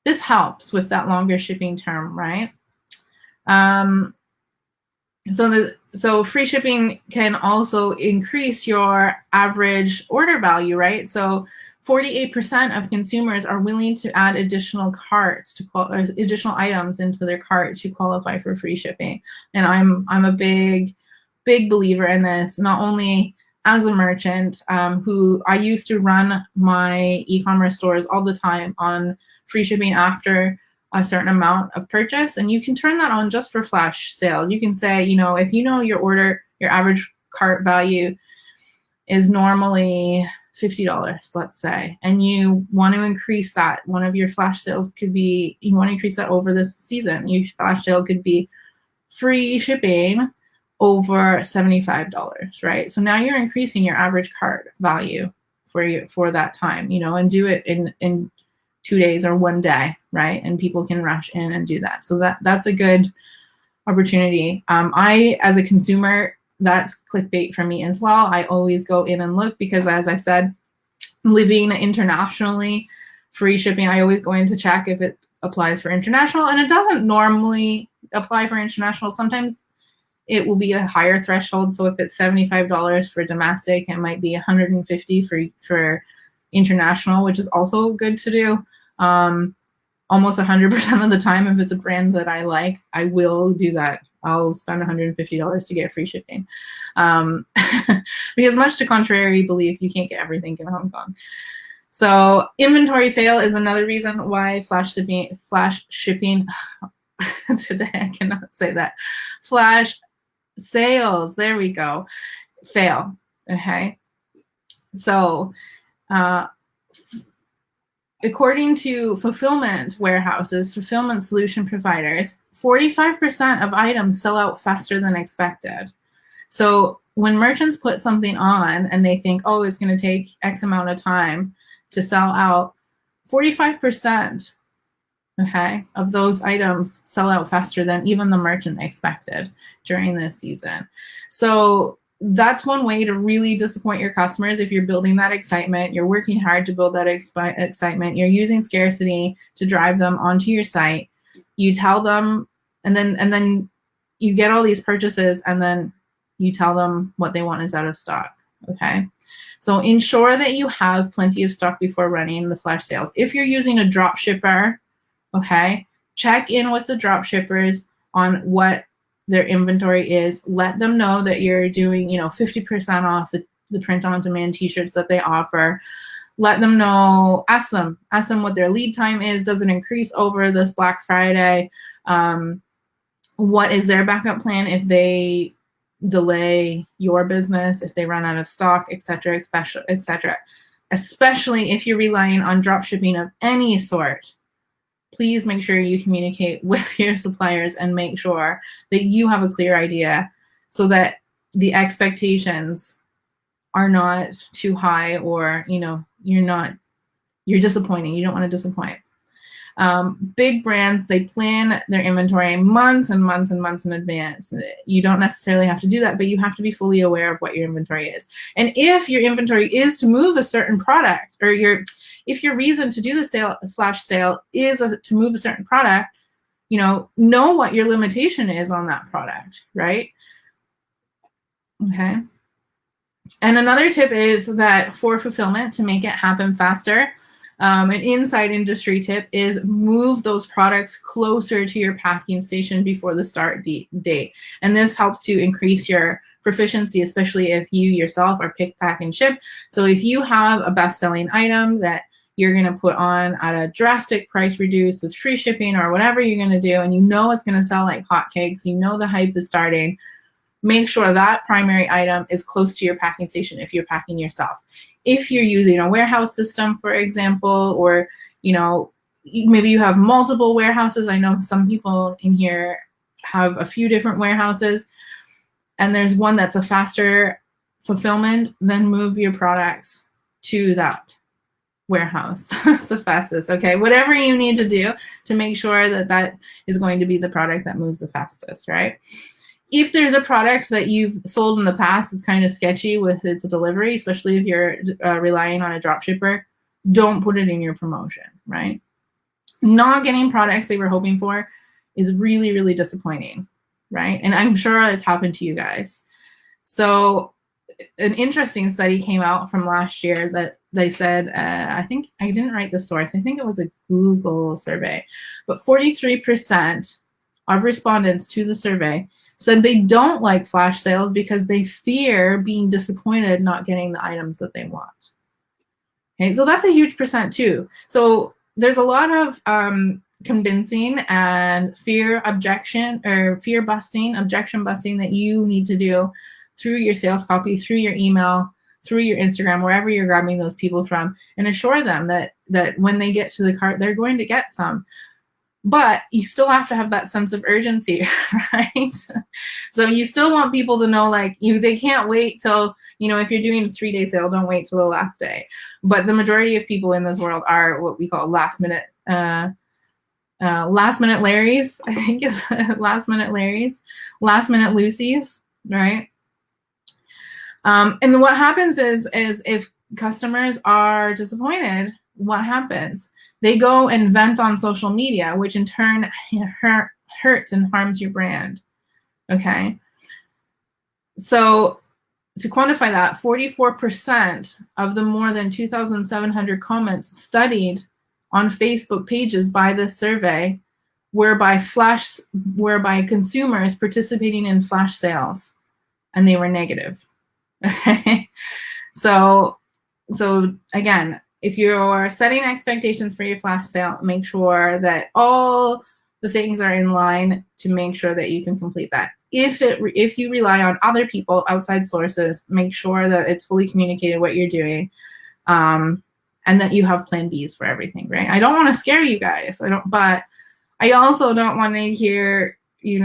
this helps with that longer shipping term, right? So free shipping can also increase your average order value, right? So 48% of consumers are willing to add additional carts or additional items into their cart to qualify for free shipping. And I'm a big believer in this, not only as a merchant who I used to run my e-commerce stores all the time on free shipping after a certain amount of purchase, and you can turn that on just for flash sale. You can say, you know, if you know your average cart value is normally $50, let's say, and you want to increase that, one of your flash sales could be, you want to increase that over this season. Your flash sale could be free shipping over $75, right? So now you're increasing your average cart value for that time, you know, and do it in 2 days or 1 day, right? And people can rush in and do that. So that's a good opportunity. I, as a consumer, that's clickbait for me as well. I always go in and look because, as I said, living internationally, free shipping, I always go in to check if it applies for international, and it doesn't normally apply for international. Sometimes it will be a higher threshold. So if it's $75 for domestic, it might be $150 for international, which is also good to do. Almost 100% of the time, if it's a brand that I like, I will do that. I'll spend $150 to get free shipping. Because much to contrary belief, you can't get everything in Hong Kong. So inventory fail is another reason why flash shipping today I cannot say that. Flash sales, there we go, fail. Okay. So according to fulfillment warehouses, fulfillment solution providers, 45% of items sell out faster than expected. So when merchants put something on and they think, oh, it's going to take X amount of time to sell out, 45%, okay, of those items sell out faster than even the merchant expected during this season. So that's one way to really disappoint your customers. If you're building that excitement, you're working hard to build that excitement, you're using scarcity to drive them onto your site. You tell them, and then you get all these purchases, and then you tell them what they want is out of stock. Okay, so ensure that you have plenty of stock before running the flash sales. If you're using a drop shipper, okay, check in with the drop shippers on what their inventory is. Let them know that you're doing, 50% off the print-on-demand t-shirts that they offer. Let them know, ask them what their lead time is. Does it increase over this Black Friday? What is their backup plan if they delay your business, if they run out of stock, et cetera, especially if you're relying on drop shipping of any sort. Please make sure you communicate with your suppliers and make sure that you have a clear idea so that the expectations are not too high, or you're disappointing. You don't want to disappoint. Big brands, they plan their inventory months and months and months in advance. You don't necessarily have to do that, but you have to be fully aware of what your inventory is. And if your inventory is to move a certain product, or if your reason to do the flash sale is to move a certain product, know what your limitation is on that product, right? Okay. And another tip is that for fulfillment, to make it happen faster, an inside industry tip is move those products closer to your packing station before the start date. And this helps to increase your proficiency, especially if you yourself are pick, pack, and ship. So if you have a best-selling item that you're going to put on at a drastic price reduced with free shipping or whatever you're going to do, and it's going to sell like hotcakes, the hype is starting, make sure that primary item is close to your packing station if you're packing yourself. If you're using a warehouse system, for example, or, maybe you have multiple warehouses. I know some people in here have a few different warehouses, and there's one that's a faster fulfillment, then move your products to that warehouse. That's the fastest, okay? Whatever you need to do to make sure that is going to be the product that moves the fastest, right? If there's a product that you've sold in the past that's kind of sketchy with its delivery, especially if you're relying on a drop shipper, don't put it in your promotion, right? Not getting products they were hoping for is really, really disappointing, right? And I'm sure it's happened to you guys. So an interesting study came out from last year that they said, I think I didn't write the source. I think it was a Google survey, but 43% of respondents to the survey said they don't like flash sales because they fear being disappointed not getting the items that they want. Okay, so that's a huge percent too. So there's a lot of convincing and objection busting that you need to do through your sales copy, through your email, through your Instagram, wherever you're grabbing those people from, and assure them that when they get to the cart, they're going to get some. But you still have to have that sense of urgency, right? So you still want people to know, they can't wait till, if you're doing a 3-day sale, don't wait till the last day. But the majority of people in this world are what we call last minute Larrys, I think is last minute Lucy's, right? And what happens is if customers are disappointed, what happens? They go and vent on social media, which in turn hurts and harms your brand, okay? So to quantify that, 44% of the more than 2,700 comments studied on Facebook pages by this survey were by consumers participating in flash sales, and they were negative, okay? So again, if you're setting expectations for your flash sale, make sure that all the things are in line to make sure that you can complete that. If you rely on other people, outside sources, make sure that it's fully communicated what you're doing, and that you have plan Bs for everything, right? I don't want to scare you guys. But I also don't want to hear, you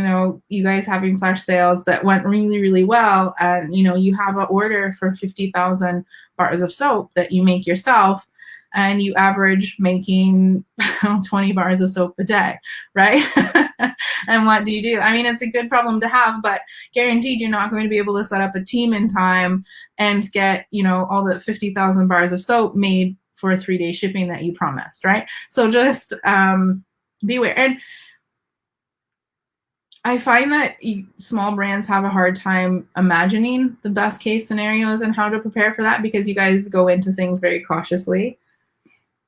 guys having flash sales that went really, really well, and you have an order for 50,000 bars of soap that you make yourself, and you average making 20 bars of soap a day, right? And what do you do? I mean, it's a good problem to have, but guaranteed you're not going to be able to set up a team in time and get, all the 50,000 bars of soap made for a 3-day shipping that you promised, right? So just beware. And I find that small brands have a hard time imagining the best case scenarios and how to prepare for that, because you guys go into things very cautiously.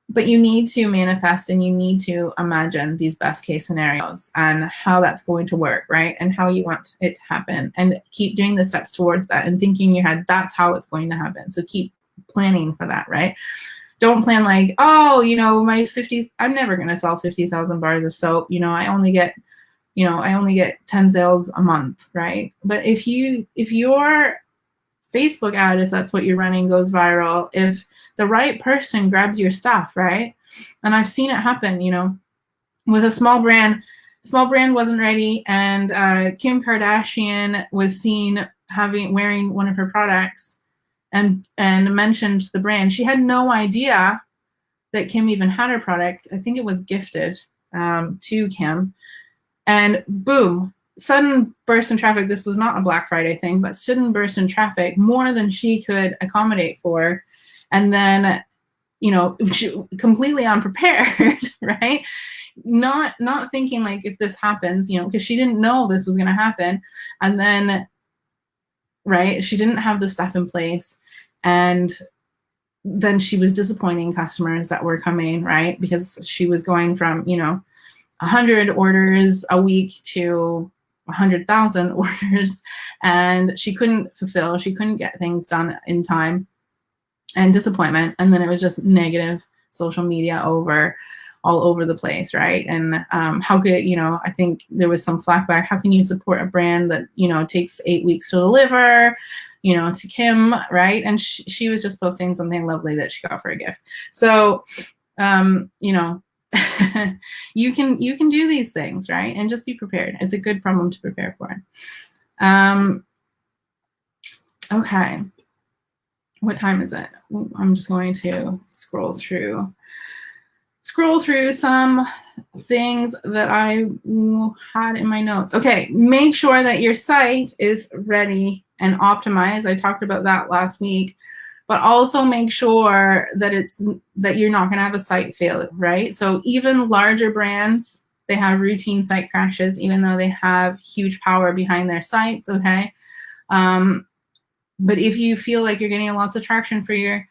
But you need to manifest and you need to imagine these best case scenarios and how that's going to work, right? And how you want it to happen, and keep doing the steps towards that and thinking in your head, that's how it's going to happen. So keep planning for that, right? Don't plan like, I'm never going to sell 50,000 bars of soap. I only get 10 sales a month, right? But if your Facebook ad, if that's what you're running, goes viral, if the right person grabs your stuff, right? And I've seen it happen, with a small brand wasn't ready, and Kim Kardashian was seen wearing one of her products and mentioned the brand. She had no idea that Kim even had her product. I think it was gifted to Kim. And boom, sudden burst in traffic. This was not a Black Friday thing, but sudden burst in traffic, more than she could accommodate for. And then, completely unprepared, right? Not thinking like, if this happens, because she didn't know this was going to happen. And then, right, she didn't have the stuff in place. And then she was disappointing customers that were coming, right? Because she was going from, 100 orders a week to 100,000 orders, and she couldn't fulfill, she couldn't get things done in time, and disappointment. And then it was just negative social media all over the place, right? And how could, I think there was some flack back. How can you support a brand that, takes 8 weeks to deliver, to Kim, right? And she was just posting something lovely that she got for a gift. So, you can do these things, right? And just be prepared. It's a good problem to prepare for. Okay. What time is it? I'm just going to scroll through some things that I had in my notes. Okay, make sure that your site is ready and optimized. I talked about that last week, but also make sure that you're not going to have a site failure, right? So even larger brands, they have routine site crashes, even though they have huge power behind their sites, okay? But if you feel like you're getting lots of traction for your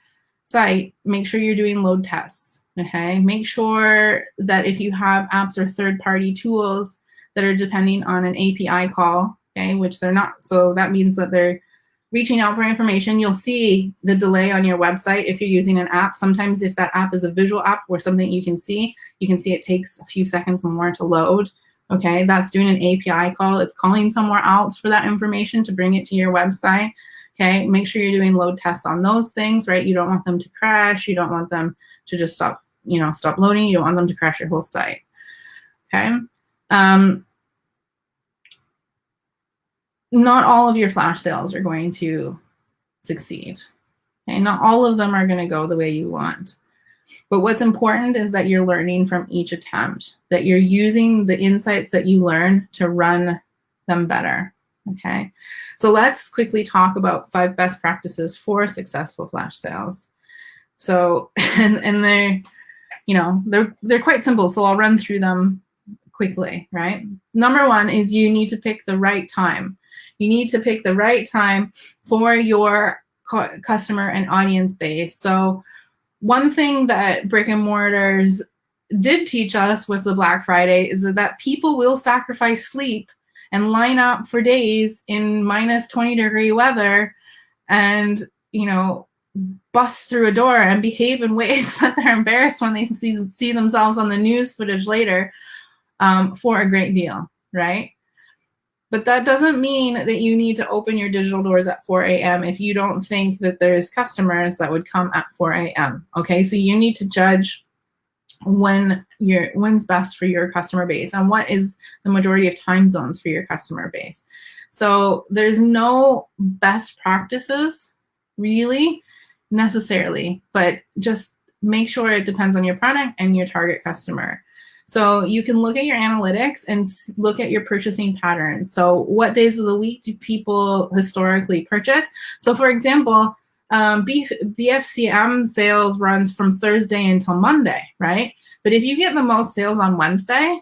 site, make sure you're doing load tests, okay? Make sure that if you have apps or third-party tools that are depending on an API call, okay, which they're not, so that means that they're reaching out for information. You'll see the delay on your website if you're using an app. Sometimes if that app is a visual app or something you can see it takes a few seconds more to load, okay? That's doing an API call. It's calling somewhere else for that information to bring it to your website, okay? Make sure you're doing load tests on those things, right? You don't want them to crash. You don't want them to just stop loading. You don't want them to crash your whole site, okay? Not all of your flash sales are going to succeed, okay? Not all of them are going to go the way you want. But what's important is that you're learning from each attempt, that you're using the insights that you learn to run them better, okay? So let's quickly talk about 5 best practices for successful flash sales. So, and they're quite simple, so I'll run through them quickly, right? Number 1 is you need to pick the right time. You need to pick the right time for your customer and audience base. So one thing that brick and mortars did teach us with the Black Friday is that people will sacrifice sleep and line up for days in minus 20-degree weather and, bust through a door and behave in ways that they're embarrassed when they see themselves on the news footage later for a great deal, right? But that doesn't mean that you need to open your digital doors at 4 a.m. if you don't think that there's customers that would come at 4 a.m. Okay, so you need to judge when's best for your customer base and what is the majority of time zones for your customer base. So there's no best practices really necessarily, but just make sure it depends on your product and your target customer. So you can look at your analytics and look at your purchasing patterns. So what days of the week do people historically purchase? So for example, BFCM sales runs from Thursday until Monday, right? But if you get the most sales on Wednesday,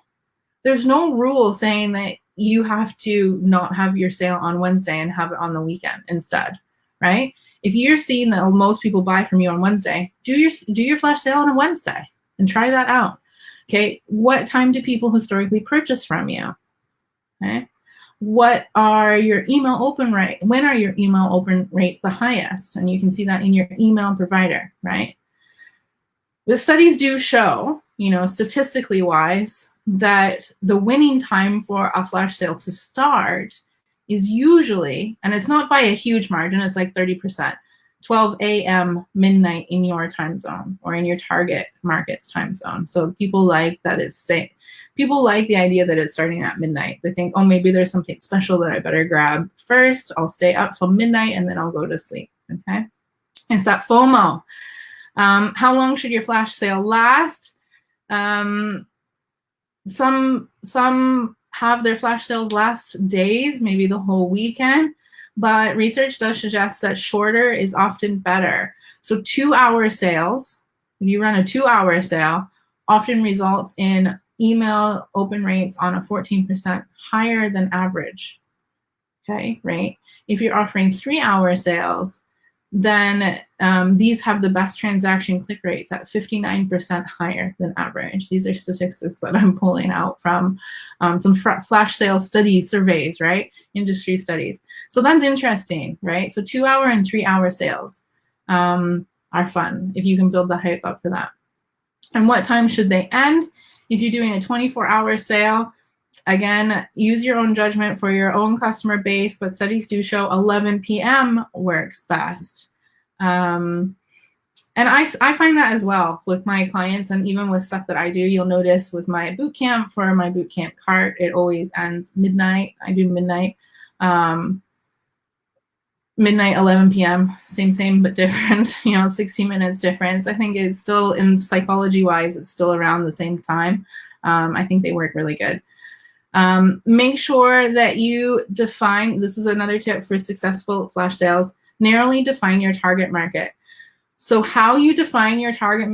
there's no rule saying that you have to not have your sale on Wednesday and have it on the weekend instead, right? If you're seeing that most people buy from you on Wednesday, do your flash sale on a Wednesday and try that out. Okay, what time do people historically purchase from you? Okay, what are your email open rate? When are your email open rates the highest? And you can see that in your email provider, right? The studies do show, statistically wise, that the winning time for a flash sale to start is usually, and it's not by a huge margin, it's like 30%, 12 a.m. midnight in your time zone or in your target market's time zone. So people like that people like the idea that it's starting at midnight. They think, oh, maybe there's something special that I better grab first. I'll stay up till midnight and then I'll go to sleep. Okay. It's that FOMO. How long should your flash sale last? Some have their flash sales last days, maybe the whole weekend, but research does suggest that shorter is often better. So 2-hour sales, if you run a 2-hour sale, often results in email open rates on a 14% higher than average. Okay, right? If you're offering 3-hour sales, then these have the best transaction click rates at 59% higher than average. These are statistics that I'm pulling out from some flash sales studies, surveys, right? Industry studies. So that's interesting, right? So 2-hour and 3-hour sales are fun if you can build the hype up for that. And what time should they end? If you're doing a 24-hour sale, again, use your own judgment for your own customer base, but studies do show 11 p.m. works best. And I find that as well with my clients, and even with stuff that I do. You'll notice with my boot camp, for my boot camp cart, it always ends midnight. I do midnight. Midnight, 11 p.m., same, but different, 60 minutes difference. I think it's still, in psychology-wise, it's still around the same time. I think they work really good. Make sure that you define, this is another tip for successful flash sales, narrowly define your target market. So how you define your target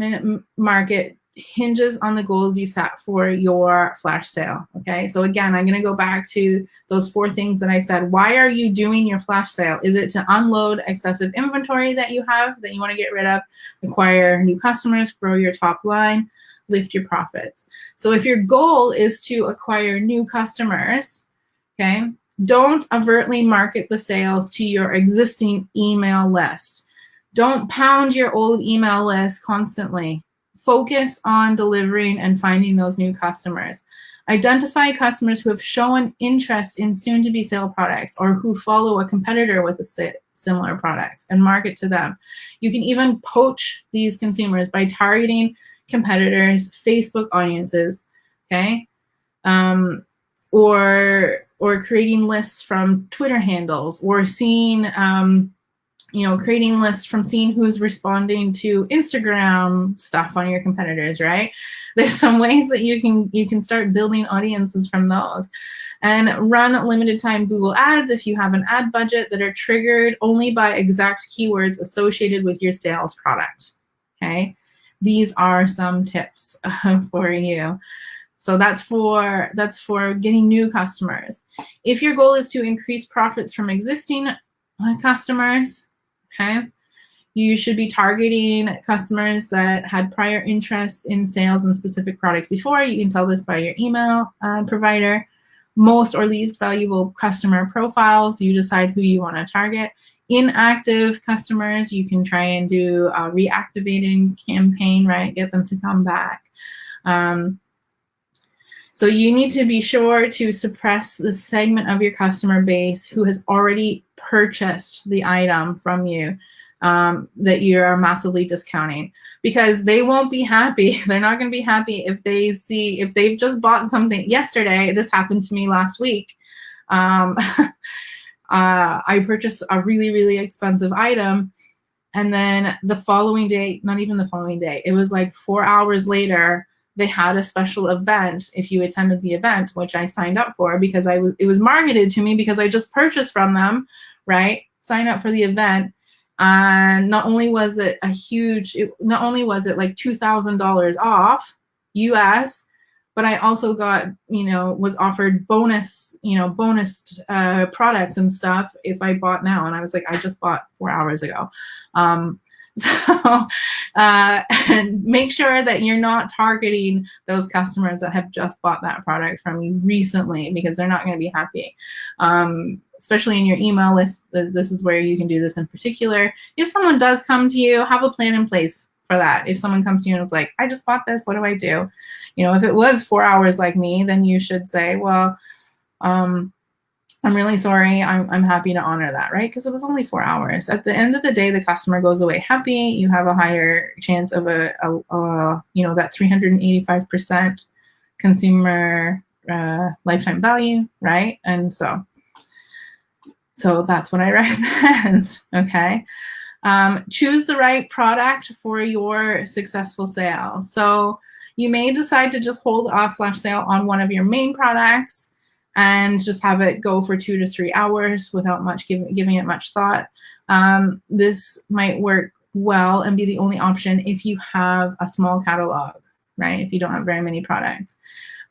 market hinges on the goals you set for your flash sale, okay? So again, I'm gonna go back to those 4 things that I said. Why are you doing your flash sale? Is it to unload excessive inventory that you have that you wanna get rid of, acquire new customers, grow your top line, lift your profits? So if your goal is to acquire new customers, okay, don't overtly market the sales to your existing email list. Don't pound your old email list constantly. Focus on delivering and finding those new customers. Identify customers who have shown interest in soon-to-be sale products or who follow a competitor with a similar product and market to them. You can even poach these consumers by targeting competitors' Facebook audiences, okay? Or creating lists from Twitter handles, or seeing creating lists from seeing who's responding to Instagram stuff on your competitors, right? There's some ways that you can start building audiences from those. And run limited time Google ads if you have an ad budget that are triggered only by exact keywords associated with your sales product, okay? These are some tips for you. So that's for getting new customers. If your goal is to increase profits from existing customers, okay, you should be targeting customers that had prior interests in sales and specific products before. You can tell this by your email provider. Most or least valuable customer profiles, you decide who you want to target. Inactive customers, you can try and do a reactivating campaign, right? Get them to come back. So you need to be sure to suppress the segment of your customer base who has already purchased the item from you that you are massively discounting, because they won't be happy. They're not going to be happy if they've just bought something yesterday. This happened to me last week. I purchased a really, really expensive item, and then the following day, not even the following day, it was like 4 hours later, they had a special event. If you attended the event, which I signed up for because it was marketed to me because I just purchased from them, right? Sign up for the event. And not only was it like $2,000 off US, but I also got, was offered bonus products and stuff if I bought now. And I was like, I just bought 4 hours ago. So and make sure that you're not targeting those customers that have just bought that product from you recently, because they're not going to be happy. Especially in your email list, this is where you can do this in particular. If someone does come to you, have a plan in place for that. If someone comes to you and is like, I just bought this, what do I do? If it was 4 hours like me, then you should say, well, I'm really sorry. I'm happy to honor that, right? Because it was only 4 hours. At the end of the day, the customer goes away happy. You have a higher chance of that 385% consumer lifetime value, right? And so that's what I recommend. Okay. Choose the right product for your successful sale. So you may decide to just hold a flash sale on one of your main products and just have it go for 2 to 3 hours without much giving it much thought. This might work well and be the only option if you have a small catalog, right? If you don't have very many products.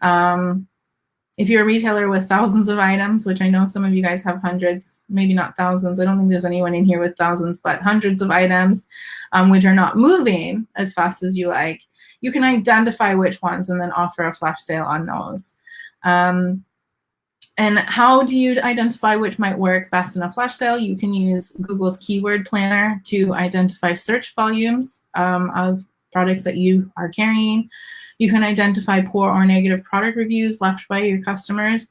If you're a retailer with thousands of items, which I know some of you guys have hundreds, maybe not thousands. I don't think there's anyone in here with thousands, but hundreds of items, which are not moving as fast as you like, you can identify which ones and then offer a flash sale on those. And how do you identify which might work best in a flash sale? You can use Google's keyword planner to identify search volumes of products that you are carrying. You can identify poor or negative product reviews left by your customers.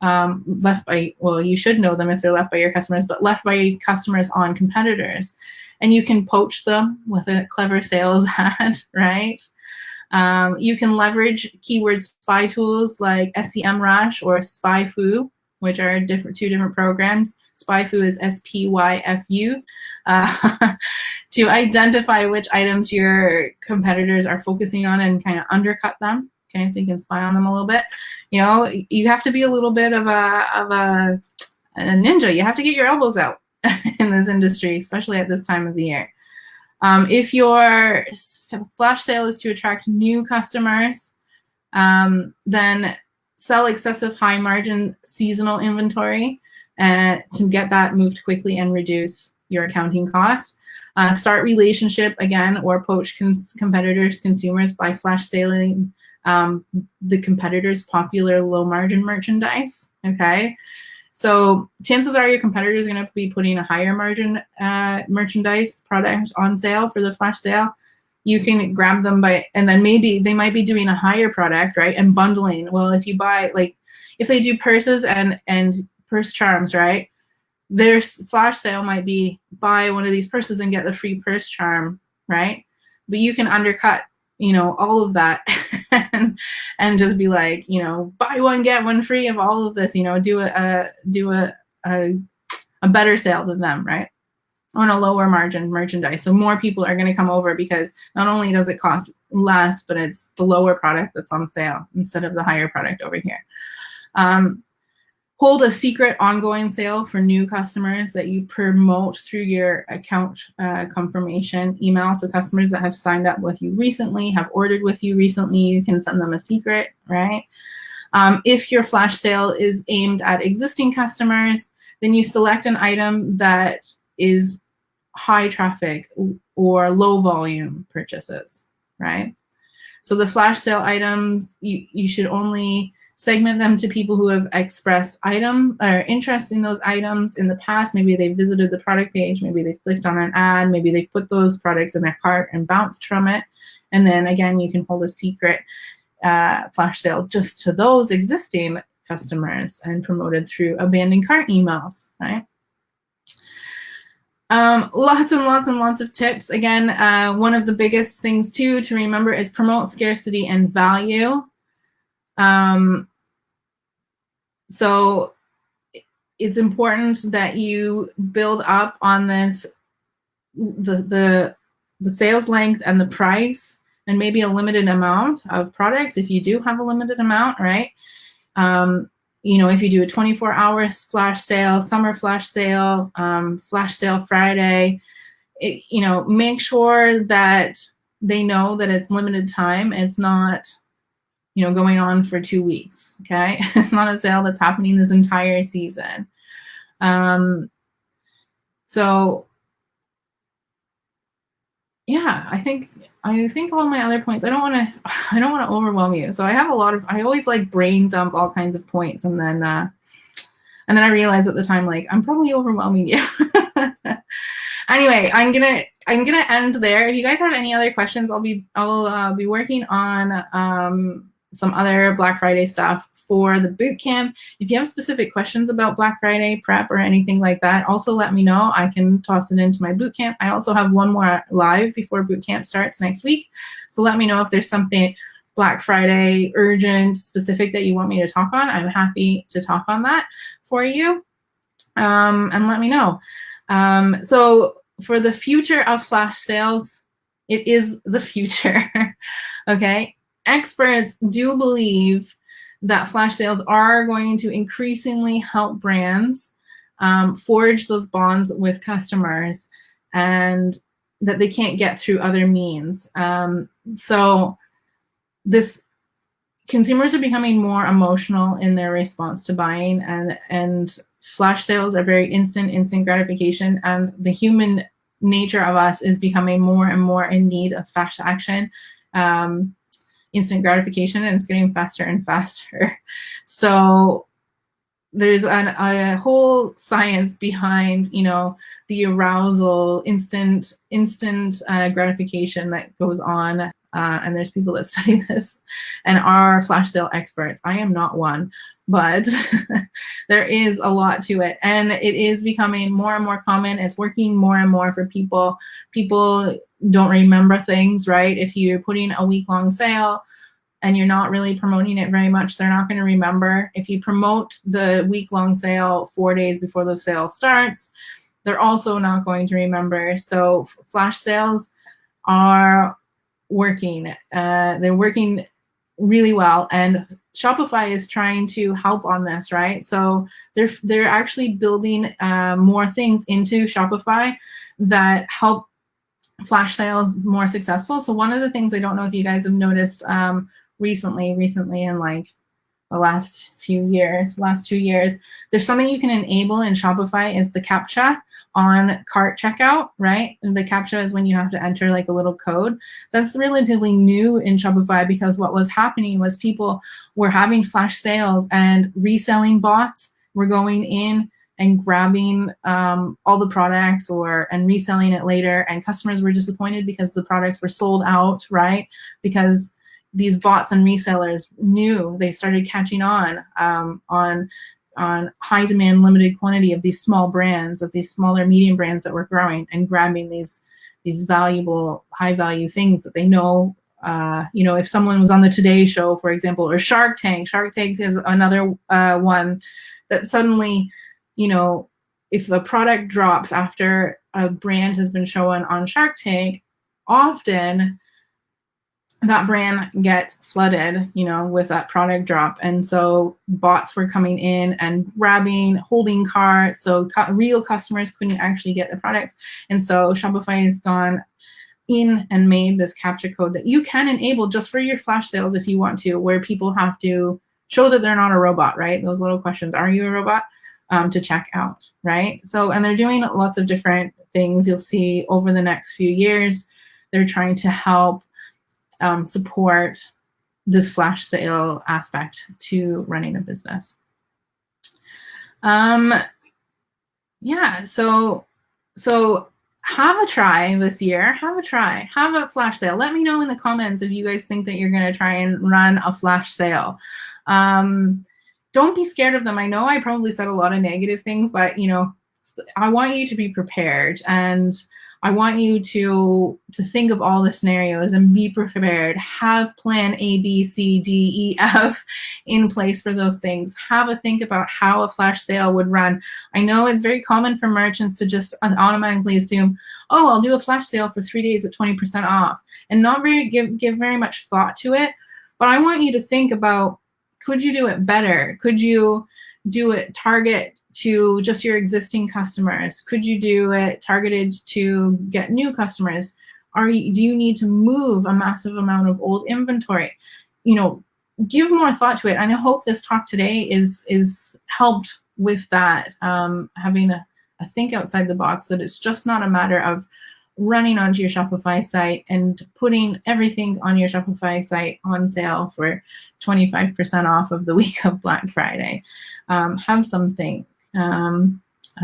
You should know them if they're left by your customers, but left by customers on competitors. And you can poach them with a clever sales ad, right? You can leverage keyword spy tools like SEMrush or SpyFu, which are two different programs. SpyFu is SPYFU, to identify which items your competitors are focusing on and kind of undercut them. Okay, so you can spy on them a little bit. You know, you have to be a little bit of a ninja. You have to get your elbows out in this industry, especially at this time of the year. If your flash sale is to attract new customers, then sell excessive high margin seasonal inventory to get that moved quickly and reduce your accounting costs. Start relationship again or poach competitors' consumers by flash selling the competitors' popular low margin merchandise. Okay. So chances are your competitors are going to be putting a higher margin merchandise product on sale for the flash sale. You can grab them and then maybe they might be doing a higher product, right? And bundling. Well, if you buy, if they do purses and purse charms, right? Their flash sale might be buy one of these purses and get the free purse charm, right? But you can undercut, all of that and just be like, buy one, get one free of all of this, do a better sale than them, right? On a lower margin merchandise. So more people are going to come over because not only does it cost less, but it's the lower product that's on sale instead of the higher product over here. Hold a secret ongoing sale for new customers that you promote through your account confirmation email. So customers that have signed up with you recently, have ordered with you recently, you can send them a secret, right? If your flash sale is aimed at existing customers, then you select an item that is high traffic or low volume purchases, right? So the flash sale items, you should only segment them to people who have expressed interest in those items in the past. Maybe they visited the product page, maybe they've clicked on an ad, maybe they've put those products in their cart and bounced from it. And then again, you can hold a secret flash sale just to those existing customers and promoted through abandoned cart emails, right? Lots and lots and lots of tips. Again, one of the biggest things too to remember is promote scarcity and value. So it's important that you build up on this, the sales length and the price, and maybe a limited amount of products if you do have a limited amount, right? If you do a 24-hour flash sale, summer flash sale Friday, make sure that they know that it's limited time. It's not, going on for 2 weeks, okay? It's not a sale that's happening this entire season. So yeah, I think all my other points, I don't want to overwhelm you. So I always like brain dump all kinds of points, and then I realize at the time, like, I'm probably overwhelming you. Anyway, I'm gonna end there. If you guys have any other questions, I'll be working on some other Black Friday stuff for the bootcamp. If you have specific questions about Black Friday prep or anything like that, also let me know. I can toss it into my bootcamp. I also have one more live before bootcamp starts next week. So let me know if there's something Black Friday urgent, specific that you want me to talk on. I'm happy to talk on that for you. And let me know. So for the future of flash sales, it is the future. Okay. Experts do believe that flash sales are going to increasingly help brands forge those bonds with customers, and that they can't get through other means. So this consumers are becoming more emotional in their response to buying, and flash sales are very instant gratification, and the human nature of us is becoming more and more in need of fast action, instant gratification, and it's getting faster and faster. So there's a whole science behind, the arousal, instant gratification that goes on. And there's people that study this and are flash sale experts. I am not one, but there is a lot to it. And it is becoming more and more common. It's working more and more for people. People don't remember things, right? If you're putting a week-long sale and you're not really promoting it very much, they're not going to remember. If you promote the week-long sale 4 days before the sale starts, they're also not going to remember. So flash sales are working. They're working really well, and Shopify is trying to help on this, right? So they're actually building more things into Shopify that help flash sales more successful. So one of the things, I don't know if you guys have noticed recently in like the last 2 years, there's something you can enable in Shopify is the CAPTCHA on cart checkout, right? And the CAPTCHA is when you have to enter like a little code. That's relatively new in Shopify, because what was happening was people were having flash sales and reselling bots were going in and grabbing all the products and reselling it later, and customers were disappointed because the products were sold out, right? Because these bots and resellers knew, they started catching on high demand, limited quantity of these small brands, of these smaller medium brands that were growing and grabbing these valuable, high value things that they know. If someone was on the Today Show, for example, or Shark Tank is another one that suddenly, if a product drops after a brand has been shown on Shark Tank, often that brand gets flooded, with that product drop. And so bots were coming in and grabbing, holding carts. So real customers couldn't actually get the products. And so Shopify has gone in and made this CAPTCHA code that you can enable just for your flash sales if you want to, where people have to show that they're not a robot, right? Those little questions, are you a robot? To check out, right? So, and they're doing lots of different things. You'll see over the next few years, they're trying to help support this flash sale aspect to running a business. So have a try this year. Have a flash sale. Let me know in the comments if you guys think that you're going to try and run a flash sale. Don't be scared of them. I know I probably said a lot of negative things, but I want you to be prepared, and I want you to think of all the scenarios and be prepared. Have plan A, B, C, D, E, F in place for those things. Have a think about how a flash sale would run. I know it's very common for merchants to just automatically assume, oh, I'll do a flash sale for 3 days at 20% off, and not give very much thought to it. But I want you to think about, could you do it better? Could you do it target to just your existing customers? Could you do it targeted to get new customers? Do you need to move a massive amount of old inventory? Give more thought to it. And I hope this talk today is helped with that, having a think outside the box, that it's just not a matter of running onto your Shopify site and putting everything on your Shopify site on sale for 25% off of the week of Black Friday. Have something. I'm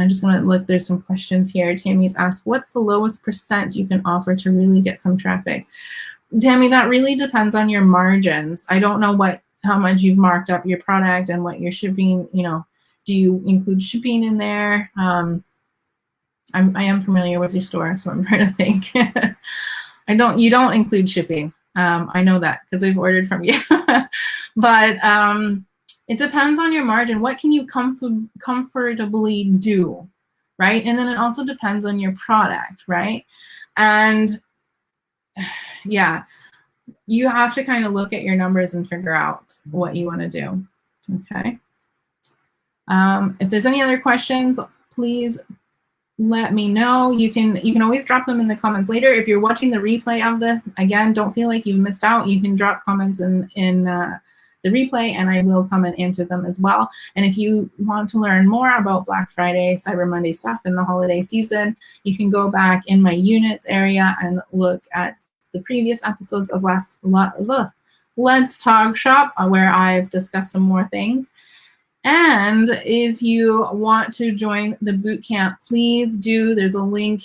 just going to look. There's some questions here. Tammy's asked, what's the lowest % you can offer to really get some traffic? Tammy, that really depends on your margins. I don't know how much you've marked up your product and what you're shipping. Do you include shipping in there? I am familiar with your store, so I'm trying to think. You don't include shipping. I know that because I've ordered from you. But it depends on your margin. What can you comfortably do, right? And then it also depends on your product, right? And yeah, you have to kind of look at your numbers and figure out what you want to do. Okay. If there's any other questions, please let me know. You can always drop them in the comments later. If you're watching the replay of again, don't feel like you've missed out. You can drop comments in the replay, and I will come and answer them as well. And if you want to learn more about Black Friday, Cyber Monday stuff in the holiday season, you can go back in my units area and look at the previous episodes of Let's Talk Shop, where I've discussed some more things. And if you want to join the bootcamp, please do. There's a link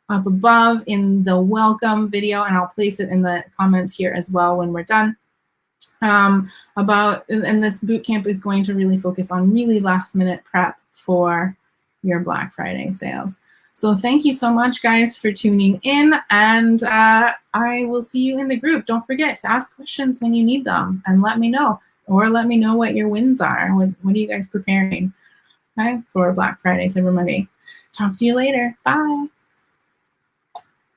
up above in the welcome video, and I'll place it in the comments here as well when we're done. And this bootcamp is going to really focus on really last-minute prep for your Black Friday sales. So thank you so much, guys, for tuning in, and I will see you in the group. Don't forget to ask questions when you need them, and let me know. Or let me know what your wins are. What are you guys preparing, okay, for Black Friday, Cyber Monday? Talk to you later. Bye.